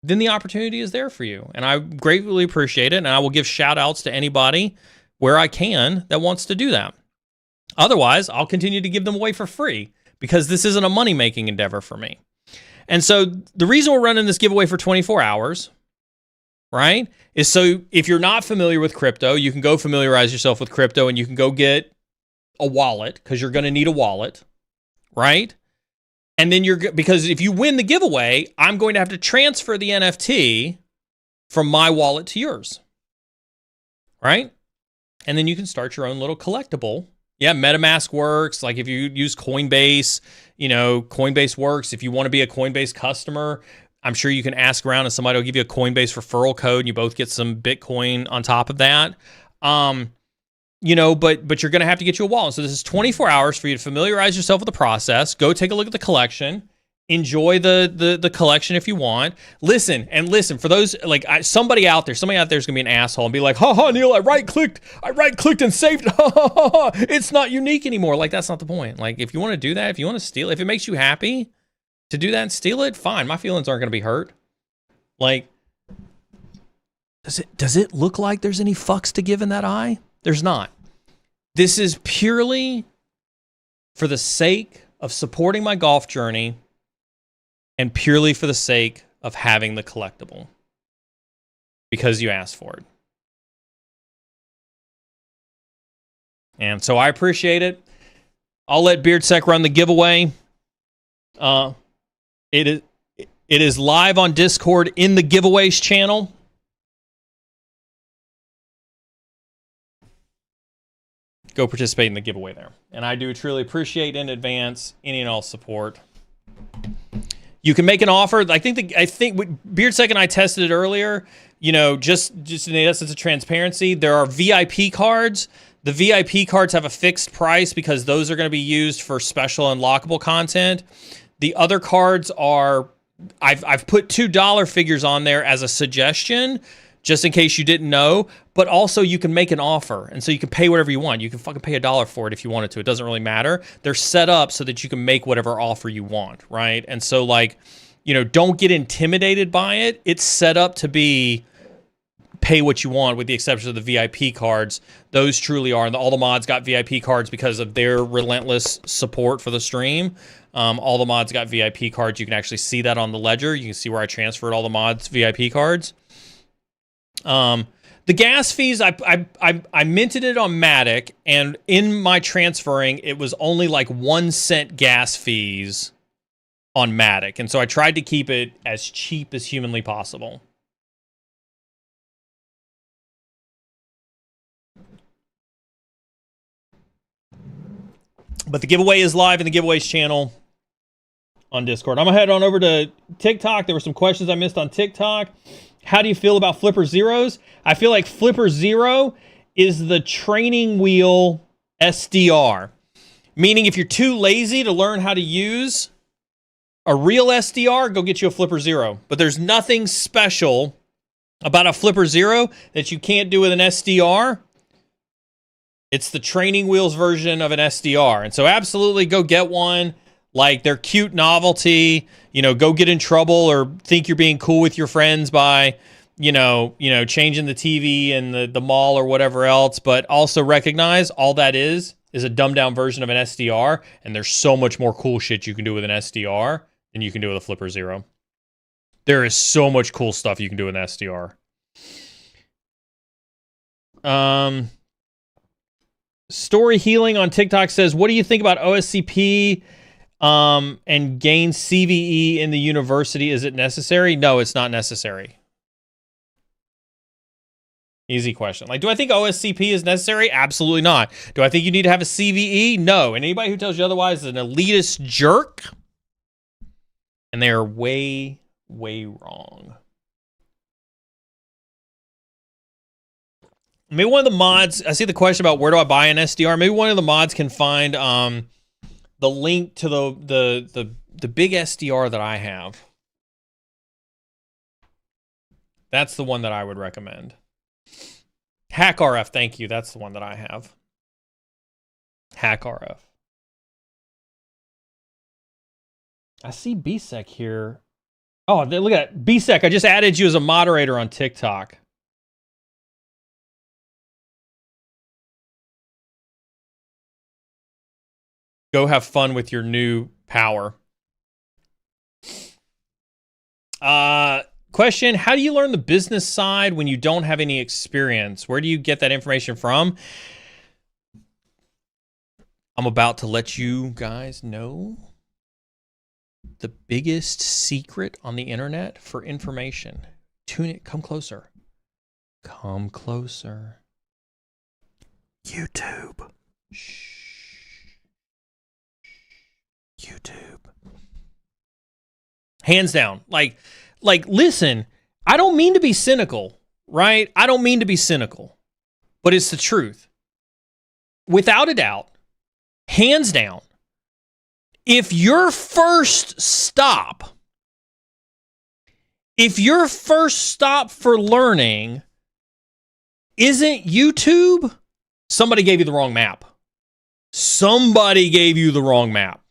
then the opportunity is there for you. And I greatly appreciate it. And I will give shout outs to anybody where I can that wants to do that. Otherwise, I'll continue to give them away for free because this isn't a money-making endeavor for me. And so the reason we're running this giveaway for 24 hours, right, is so if you're not familiar with crypto, you can go familiarize yourself with crypto and you can go get a wallet because you're going to need a wallet, right? And then because if you win the giveaway, I'm going to have to transfer the NFT from my wallet to yours, right? And then you can start your own little collectible. Yeah, MetaMask works. Like if you use Coinbase, Coinbase works. If you want to be a Coinbase customer, I'm sure you can ask around and somebody will give you a Coinbase referral code and you both get some Bitcoin on top of that. But you're going to have to get you a wallet. So this is 24 hours for you to familiarize yourself with the process. Go take a look at the collection. Enjoy the collection if you want. Listen for those somebody out there's going to be an asshole and be like, ha, Neil, I right clicked and saved it. It's not unique anymore. Like, that's not the point. Like, if you want to do that, if you want to steal, if it makes you happy to do that and steal it, fine. My feelings aren't going to be hurt. Like, does it look like there's any fucks to give in that eye? There's not. This is purely for the sake of supporting my golf journey and purely for the sake of having the collectible because you asked for it. And so I appreciate it. I'll let Beardsec run the giveaway. It is live on Discord in the giveaways channel. Go participate in the giveaway there. And I do truly appreciate in advance any and all support. You can make an offer. I think Beardsec and I tested it earlier. Just in the essence of transparency, there are VIP cards. The VIP cards have a fixed price because those are going to be used for special unlockable content. The other cards are, I've put $2 figures on there as a suggestion, just in case you didn't know, but also you can make an offer. And so you can pay whatever you want. You can fucking pay $1 for it if you wanted to. It doesn't really matter. They're set up so that you can make whatever offer you want, right? And so don't get intimidated by it. It's set up to be pay what you want with the exception of the VIP cards. Those truly are. And all the mods got VIP cards because of their relentless support for the stream. All the mods got VIP cards. You can actually see that on the ledger. You can see where I transferred all the mods' VIP cards. The gas fees, I minted it on Matic, and in my transferring, it was only like 1 cent gas fees on Matic. And so I tried to keep it as cheap as humanly possible. But the giveaway is live in the giveaways channel on Discord. I'm going to head on over to TikTok. There were some questions I missed on TikTok. How do you feel about Flipper Zeros? I feel like Flipper Zero is the training wheel SDR. Meaning if you're too lazy to learn how to use a real SDR, go get you a Flipper Zero. But there's nothing special about a Flipper Zero that you can't do with an SDR. It's the training wheels version of an SDR. And so absolutely go get one. Like, they're cute novelty. You know, go get in trouble or think you're being cool with your friends by, you know, changing the TV in the mall or whatever else. But also recognize all that is a dumbed down version of an SDR. And there's so much more cool shit you can do with an SDR than you can do with a Flipper Zero. There is so much cool stuff you can do with an SDR. Story Healing on TikTok says, what do you think about OSCP and gain CVE in the university? Is it necessary? No, it's not necessary. Easy question. Like, do I think OSCP is necessary? Absolutely not. Do I think you need to have a CVE? No. And anybody who tells you otherwise is an elitist jerk. And they are way wrong. Maybe one of the mods, I see the question about where do I buy an SDR. Maybe one of the mods can find the link to the big SDR that I have. That's the one that I would recommend. HackRF, thank you. That's the one that I have. HackRF. I see BSEC here. Oh, look at that. BSEC, I just added you as a moderator on TikTok. Go have fun with your new power. Question, how do you learn the business side when you don't have any experience? Where do you get that information from? I'm about to let you guys know the biggest secret on the internet for information. Tune it. Come closer. Come closer. YouTube. Shh. YouTube. Hands down. Like, listen, I don't mean to be cynical, right? I don't mean to be cynical, but it's the truth. Without a doubt, hands down, if your first stop for learning isn't YouTube, somebody gave you the wrong map. Somebody gave you the wrong map.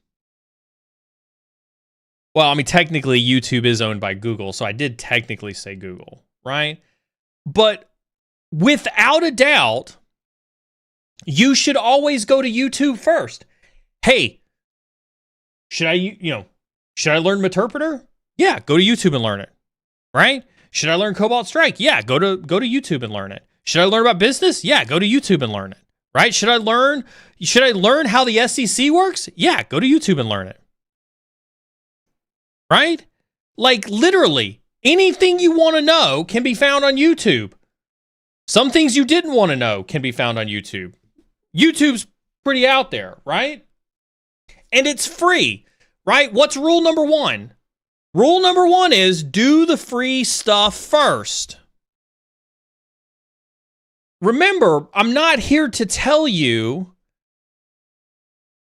Well, I mean, technically, YouTube is owned by Google, so I did technically say Google, right? But without a doubt, you should always go to YouTube first. Hey, should I learn Meterpreter? Yeah, go to YouTube and learn it, right? Should I learn Cobalt Strike? Yeah, go to YouTube and learn it. Should I learn about business? Yeah, go to YouTube and learn it, right? Should I learn how the SEC works? Yeah, go to YouTube and learn it. Right? Like, literally, anything you want to know can be found on YouTube. Some things you didn't want to know can be found on YouTube. YouTube's pretty out there, right? And it's free, right? What's rule number one? Rule number one is do the free stuff first. Remember, I'm not here to tell you,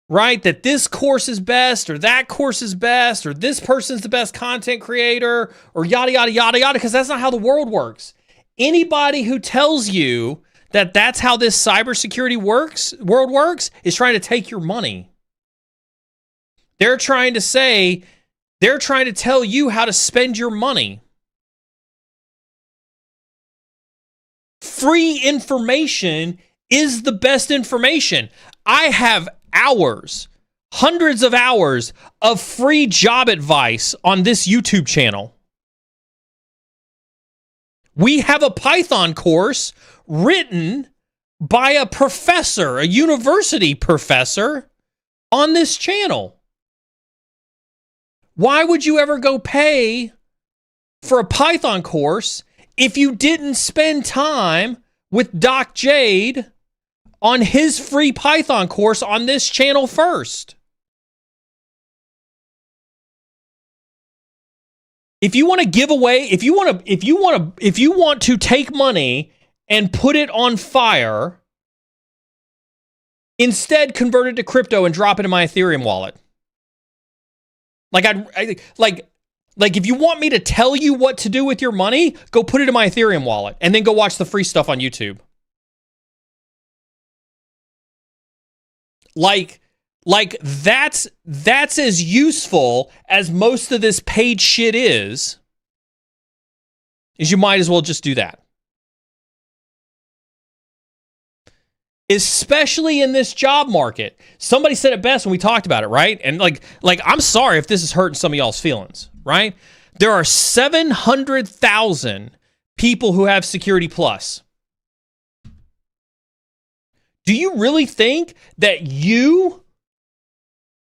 right, that this course is best or that course is best or this person's the best content creator or yada, yada, yada, yada, because that's not how the world works. Anybody who tells you that that's how this cybersecurity world works is trying to take your money. They're trying to tell you how to spend your money. Free information is the best information. I have hours, hundreds of hours of free job advice on this YouTube channel. We have a Python course written by a professor, a university professor, on this channel. Why would you ever go pay for a Python course if you didn't spend time with Doc Jade on his free Python course on this channel first? If you want to give away, if you want to take money and put it on fire, instead convert it to crypto and drop it in my Ethereum wallet. Like if you want me to tell you what to do with your money, go put it in my Ethereum wallet and then go watch the free stuff on YouTube. Like that's as useful as most of this paid shit is you might as well just do that. Especially in this job market. Somebody said it best when we talked about it, right? And like I'm sorry if this is hurting some of y'all's feelings, right? There are 700,000 people who have Security Plus. Do you really think that you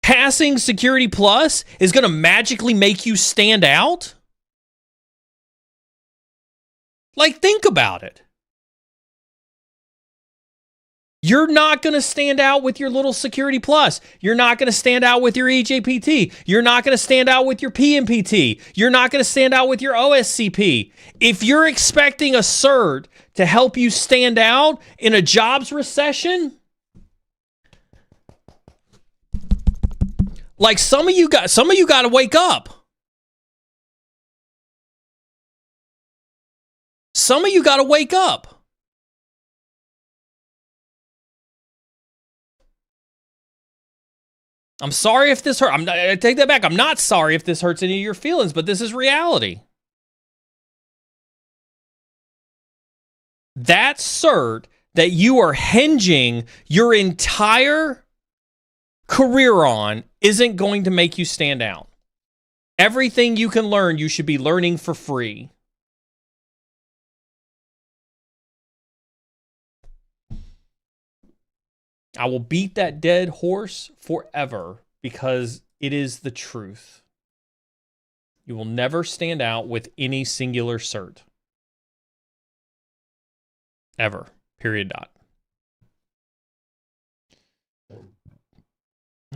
passing Security Plus is going to magically make you stand out? Like, think about it. You're not going to stand out with your little Security Plus. You're not going to stand out with your EJPT. You're not going to stand out with your PMPT. You're not going to stand out with your OSCP. If you're expecting a CERT to help you stand out in a jobs recession, like some of you got to wake up. Some of you got to wake up. I'm sorry if this hurt. I take that back. I'm not sorry if this hurts any of your feelings, but this is reality. That cert that you are hinging your entire career on isn't going to make you stand out. Everything you can learn, you should be learning for free. I will beat that dead horse forever because it is the truth. You will never stand out with any singular cert. Ever. Period. Dot.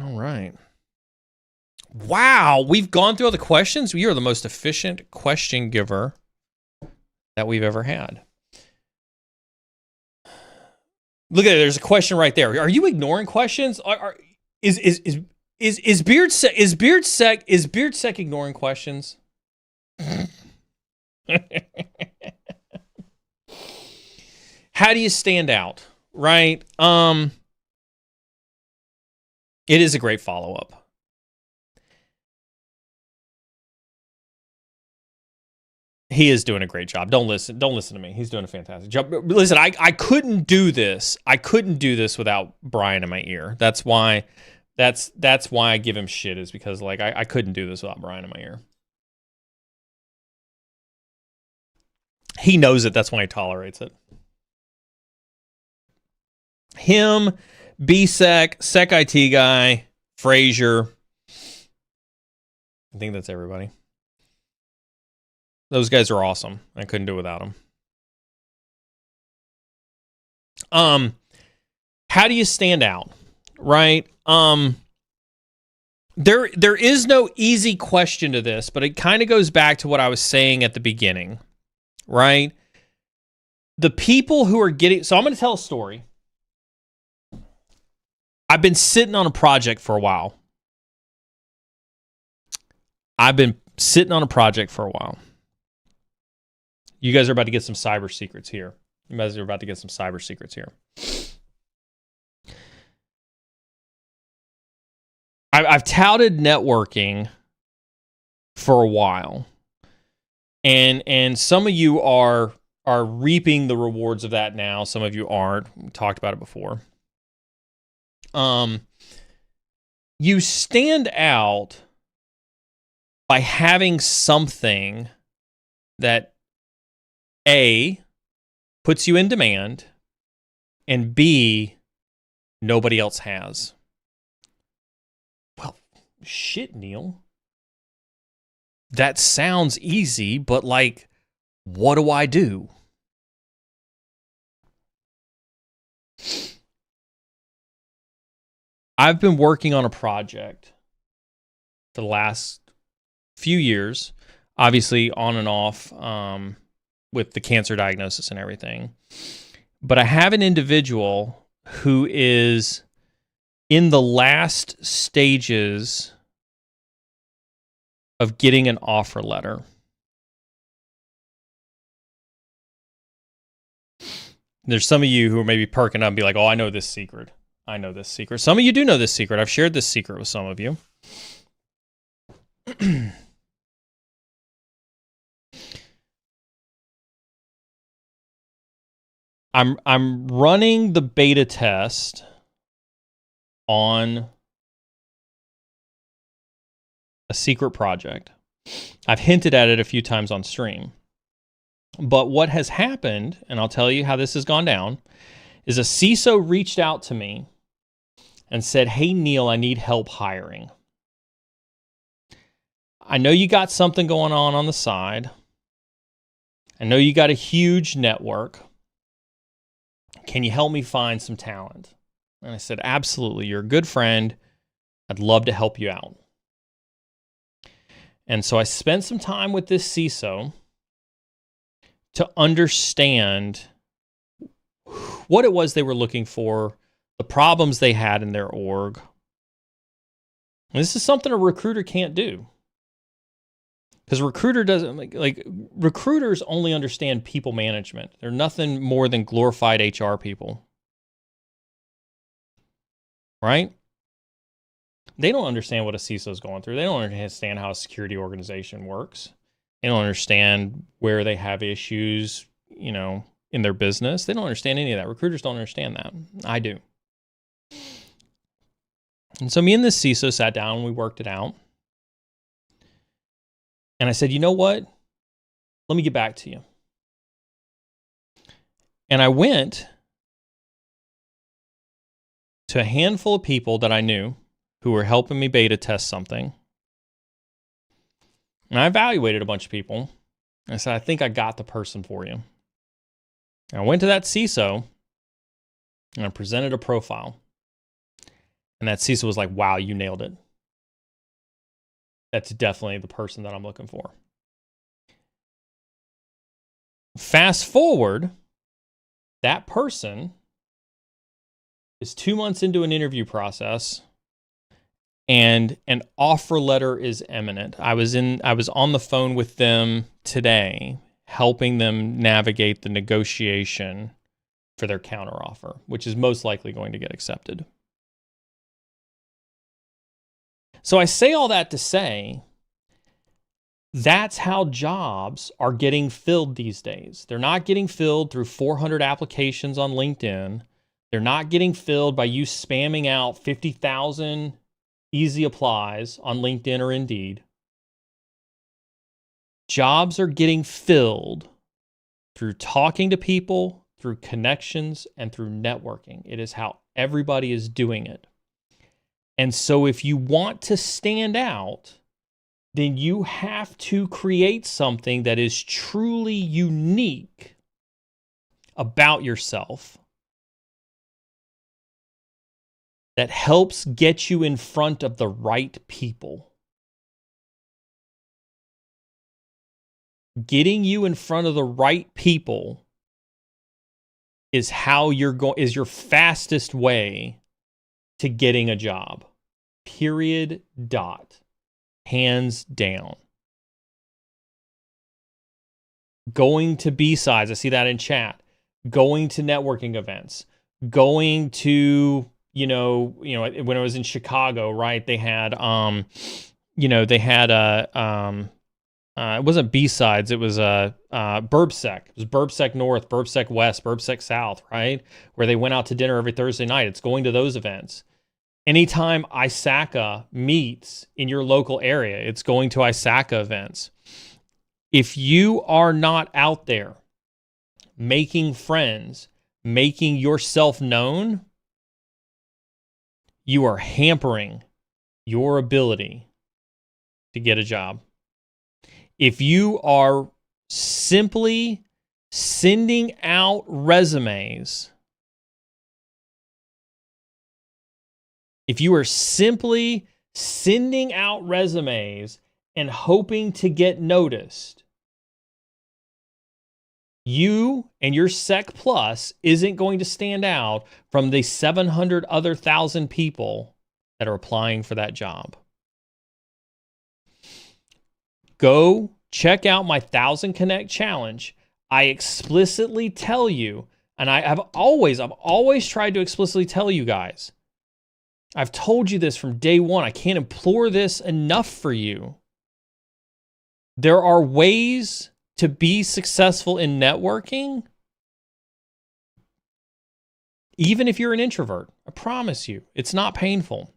All right. Wow. We've gone through all the questions. You are the most efficient question giver that we've ever had. Look at it. There's a question right there. Are you ignoring questions? Is Beard Sec ignoring questions? How do you stand out? Right? It is a great follow-up. He is doing a great job. Don't listen to me. He's doing a fantastic job. Listen, I couldn't do this. I couldn't do this without Brian in my ear. That's why I give him shit, is because like I couldn't do this without Brian in my ear. He knows it. That's why he tolerates it. Him, BSEC, Sec IT guy, Frazier. I think that's everybody. Those guys are awesome. I couldn't do it without them. How do you stand out? Right? There is no easy question to this, but it kind of goes back to what I was saying at the beginning. Right? The people who are getting... So I'm going to tell a story. I've been sitting on a project for a while. You guys are about to get some cyber secrets here. I've touted networking for a while, and some of you are reaping the rewards of that now. Some of you aren't. We talked about it before. You stand out by having something that A, puts you in demand, and B, nobody else has. Well, shit, Neil. That sounds easy, but like, what do I do? I've been working on a project for the last few years, obviously on and off, with the cancer diagnosis and everything. But I have an individual who is in the last stages of getting an offer letter. There's some of you who are maybe perking up and be like, oh, I know this secret. I know this secret. Some of you do know this secret. I've shared this secret with some of you. I'm running the beta test on a secret project. I've hinted at it a few times on stream. But what has happened, and I'll tell you how this has gone down, is a CISO reached out to me and said, hey, Neil, I need help hiring. I know you got something going on the side. I know you got a huge network. Can you help me find some talent? And I said, absolutely. You're a good friend. I'd love to help you out. And so I spent some time with this CISO to understand what it was they were looking for, the problems they had in their org. And this is something a recruiter can't do. Because recruiter doesn't like recruiters only understand people management. They're nothing more than glorified HR people. Right? They don't understand what a CISO is going through. They don't understand how a security organization works. They don't understand where they have issues, in their business. They don't understand any of that. Recruiters don't understand that. I do. And so me and this CISO sat down and we worked it out. And I said, you know what? Let me get back to you. And I went to a handful of people that I knew who were helping me beta test something. And I evaluated a bunch of people. And I said, I think I got the person for you. And I went to that CISO and I presented a profile. And that CISO was like, wow, you nailed it. That's definitely the person that I'm looking for. Fast forward, that person is 2 months into an interview process and an offer letter is imminent. I was on the phone with them today, helping them navigate the negotiation for their counteroffer, which is most likely going to get accepted. So I say all that to say, that's how jobs are getting filled these days. They're not getting filled through 400 applications on LinkedIn. They're not getting filled by you spamming out 50,000 easy applies on LinkedIn or Indeed. Jobs are getting filled through talking to people, through connections, and through networking. It is how everybody is doing it. And so if you want to stand out, then you have to create something that is truly unique about yourself that helps get you in front of the right people. Getting you in front of the right people is how is your fastest way to getting a job. Period. Dot. Hands down. Going to B-sides. I see that in chat. Going to networking events. Going to, when I was in Chicago, right? They had, it wasn't B-sides. It was BurbSec. It was BurbSec North, BurbSec West, BurbSec South, right? Where they went out to dinner every Thursday night. It's going to those events. Anytime ISACA meets in your local area, it's going to ISACA events. If you are not out there making friends, making yourself known, you are hampering your ability to get a job. If you are simply sending out resumes, if you are simply sending out resumes and hoping to get noticed, you and your Sec Plus isn't going to stand out from the 700 other thousand people that are applying for that job. Go check out my 1,000 Connect challenge. I explicitly tell you, and I've always tried to explicitly tell you guys. I've told you this from day one. I can't implore this enough for you. There are ways to be successful in networking, even if you're an introvert. I promise you, it's not painful.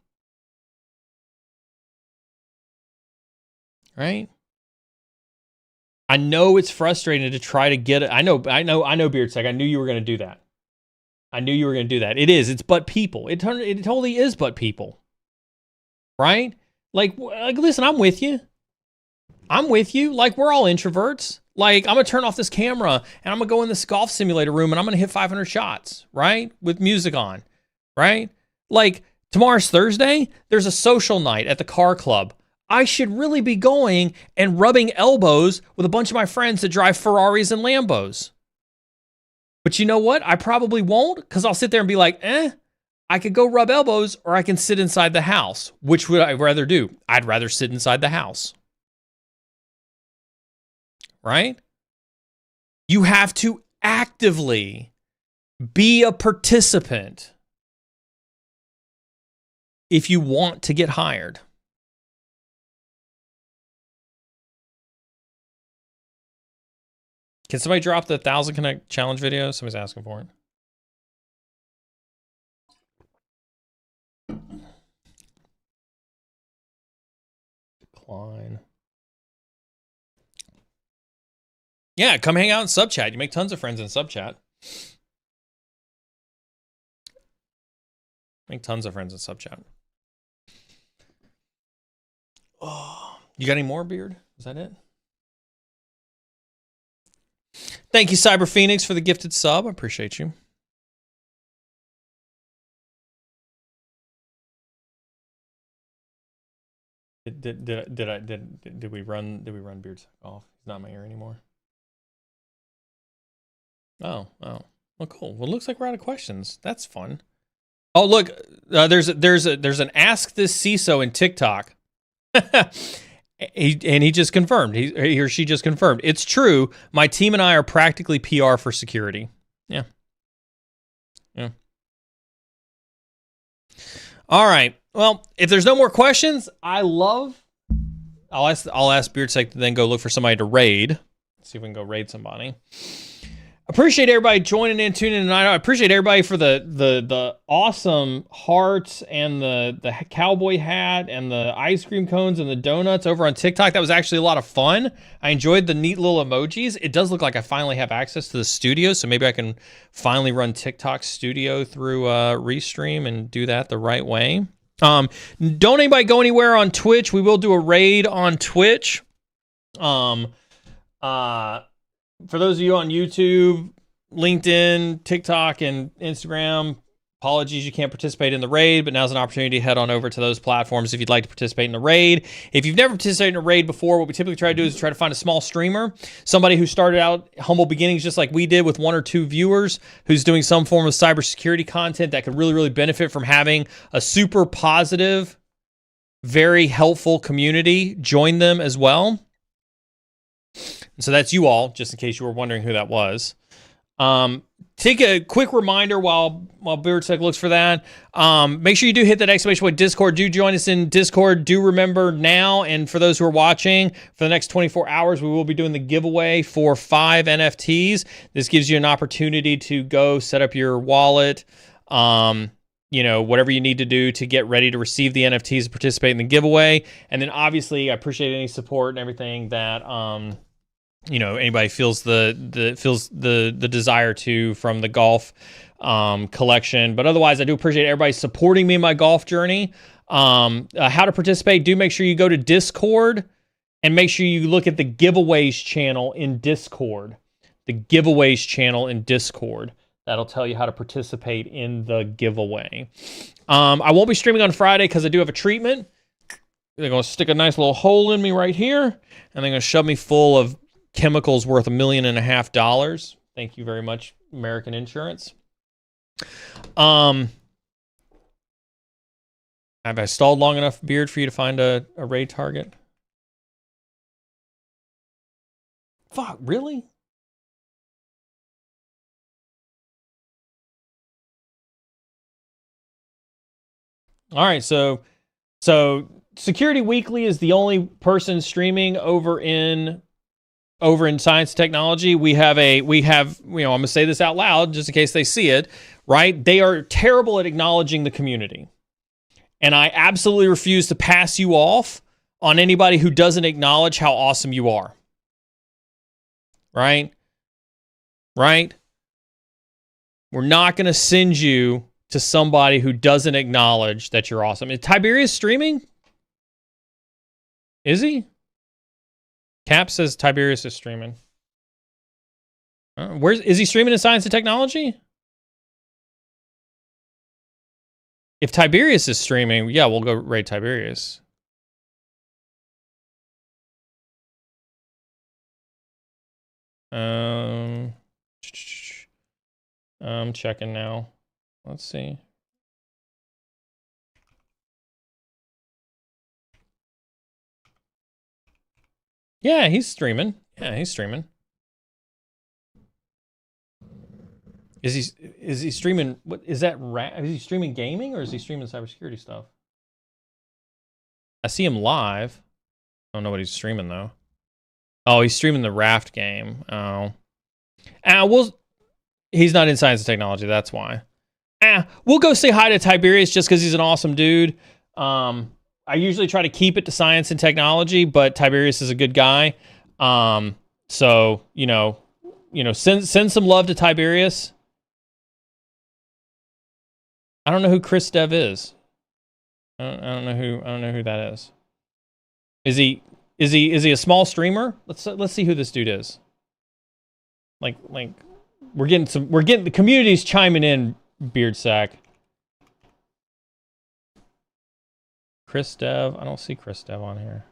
Right? I know it's frustrating to try to get it. I know, Beardsec. I knew you were going to do that. It is. It's but people. It totally is but people. Right? Like, listen, I'm with you. Like, we're all introverts. Like, I'm going to turn off this camera and I'm going to go in this golf simulator room and I'm going to hit 500 shots, right? With music on, right? Like, tomorrow's Thursday. There's a social night at the car club. I should really be going and rubbing elbows with a bunch of my friends that drive Ferraris and Lambos. But you know what? I probably won't, because I'll sit there and be like, I could go rub elbows or I can sit inside the house. Which would I rather do? I'd rather sit inside the house. Right? You have to actively be a participant if you want to get hired. Can somebody drop the 1,000 Connect challenge video? Somebody's asking for it. Decline. Yeah, come hang out in sub chat. You make tons of friends in sub chat. Make tons of friends in sub chat. Oh, you got any more, Beard? Is that it? Thank you, Cyber Phoenix, for the gifted sub. I appreciate you. Did we run Beardsec off? He's not in my ear anymore. Oh. Well, cool. Well, it looks like we're out of questions. That's fun. Oh, look, there's an Ask This CISO in TikTok. He just confirmed. He or she just confirmed. It's true. My team and I are practically PR for security. Yeah. All right. Well, if there's no more questions, I'll ask Beardsec to then go look for somebody to raid. See if we can go raid somebody. Appreciate everybody joining in, tuning in tonight. I appreciate everybody for the awesome hearts and the cowboy hat and the ice cream cones and the donuts over on TikTok. That was actually a lot of fun. I enjoyed the neat little emojis. It does look like I finally have access to the studio, so maybe I can finally run TikTok Studio through Restream and do that the right way. Don't anybody go anywhere on Twitch. We will do a raid on Twitch. For those of you on YouTube, LinkedIn, TikTok, and Instagram, apologies you can't participate in the raid, but now's an opportunity to head on over to those platforms if you'd like to participate in the raid. If you've never participated in a raid before, what we typically try to do is try to find a small streamer, somebody who started out humble beginnings just like we did with 1 or 2 viewers, who's doing some form of cybersecurity content that could really, really benefit from having a super positive, very helpful community join them as well. And so that's you all, just in case you were wondering who that was. Take a quick reminder while Beardsec looks for that. Make sure you do hit that exclamation point Discord. Do join us in Discord. Do remember now, and for those who are watching, for the next 24 hours, we will be doing the giveaway for 5 NFTs. This gives you an opportunity to go set up your wallet, whatever you need to do to get ready to receive the NFTs and participate in the giveaway. And then obviously I appreciate any support and everything that, anybody feels the desire to from the golf collection. But otherwise, I do appreciate everybody supporting me in my golf journey. How to participate, do make sure you go to Discord and make sure you look at the giveaways channel in Discord. That'll tell you how to participate in the giveaway. I won't be streaming on Friday because I do have a treatment. They're going to stick a nice little hole in me right here, and they're going to shove me full of chemicals worth $1.5 million. Thank you very much, American Insurance. Have I stalled long enough, Beard, for you to find a raid target? Fuck, really? All right, so Security Weekly is the only person streaming over in Science and Technology. We have, I'm going to say this out loud just in case they see it, right? They are terrible at acknowledging the community. And I absolutely refuse to pass you off on anybody who doesn't acknowledge how awesome you are. Right? Right? We're not going to send you to somebody who doesn't acknowledge that you're awesome. Is Tiberius streaming? Is he? Cap says Tiberius is streaming. Is he streaming in Science and Technology? If Tiberius is streaming, yeah, we'll go raid Tiberius. I'm checking now. Let's see. Yeah, he's streaming. Is he streaming? What is that? Is he streaming gaming or is he streaming cybersecurity stuff? I see him live. I don't know what he's streaming though. Oh, he's streaming the Raft game. Oh, he's not in Science and Technology. That's why. We'll go say hi to Tiberius just because he's an awesome dude. I usually try to keep it to Science and Technology, but Tiberius is a good guy. So send some love to Tiberius. I don't know who Chris Dev is. I don't know who that is. Is he a small streamer? Let's see who this dude is. Like we're getting the community's chiming in, Beard Sack. Chris Dev. I don't see Chris Dev on here.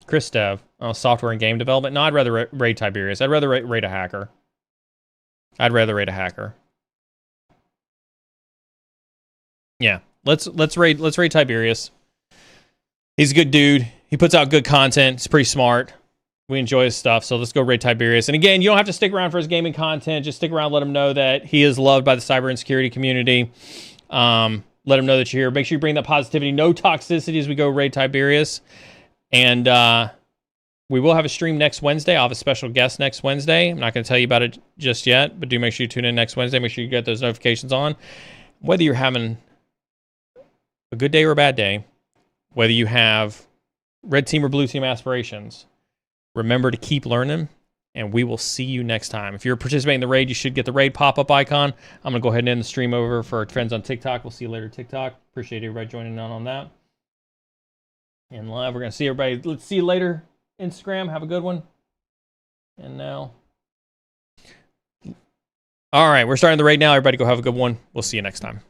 Chris Dev. Oh, software and game development. No, I'd rather raid Tiberius. I'd rather raid a hacker. Yeah, let's raid Tiberius. He's a good dude. He puts out good content. He's pretty smart. We enjoy his stuff, so let's go raid Tiberius. And again, you don't have to stick around for his gaming content. Just stick around, let him know that he is loved by the cyber and security community. Let him know that you're here. Make sure you bring that positivity, no toxicity as we go raid Tiberius. And we will have a stream next Wednesday. I'll have a special guest next Wednesday. I'm not going to tell you about it just yet, but do make sure you tune in next Wednesday. Make sure you get those notifications on. Whether you're having a good day or a bad day, whether you have red team or blue team aspirations, remember to keep learning, and we will see you next time. If you're participating in the raid, you should get the raid pop-up icon. I'm going to go ahead and end the stream over for our friends on TikTok. We'll see you later, TikTok. Appreciate everybody joining in on that. And live, we're going to see everybody. Let's see you later, Instagram. Have a good one. And now. All right, we're starting the raid now. Everybody go have a good one. We'll see you next time.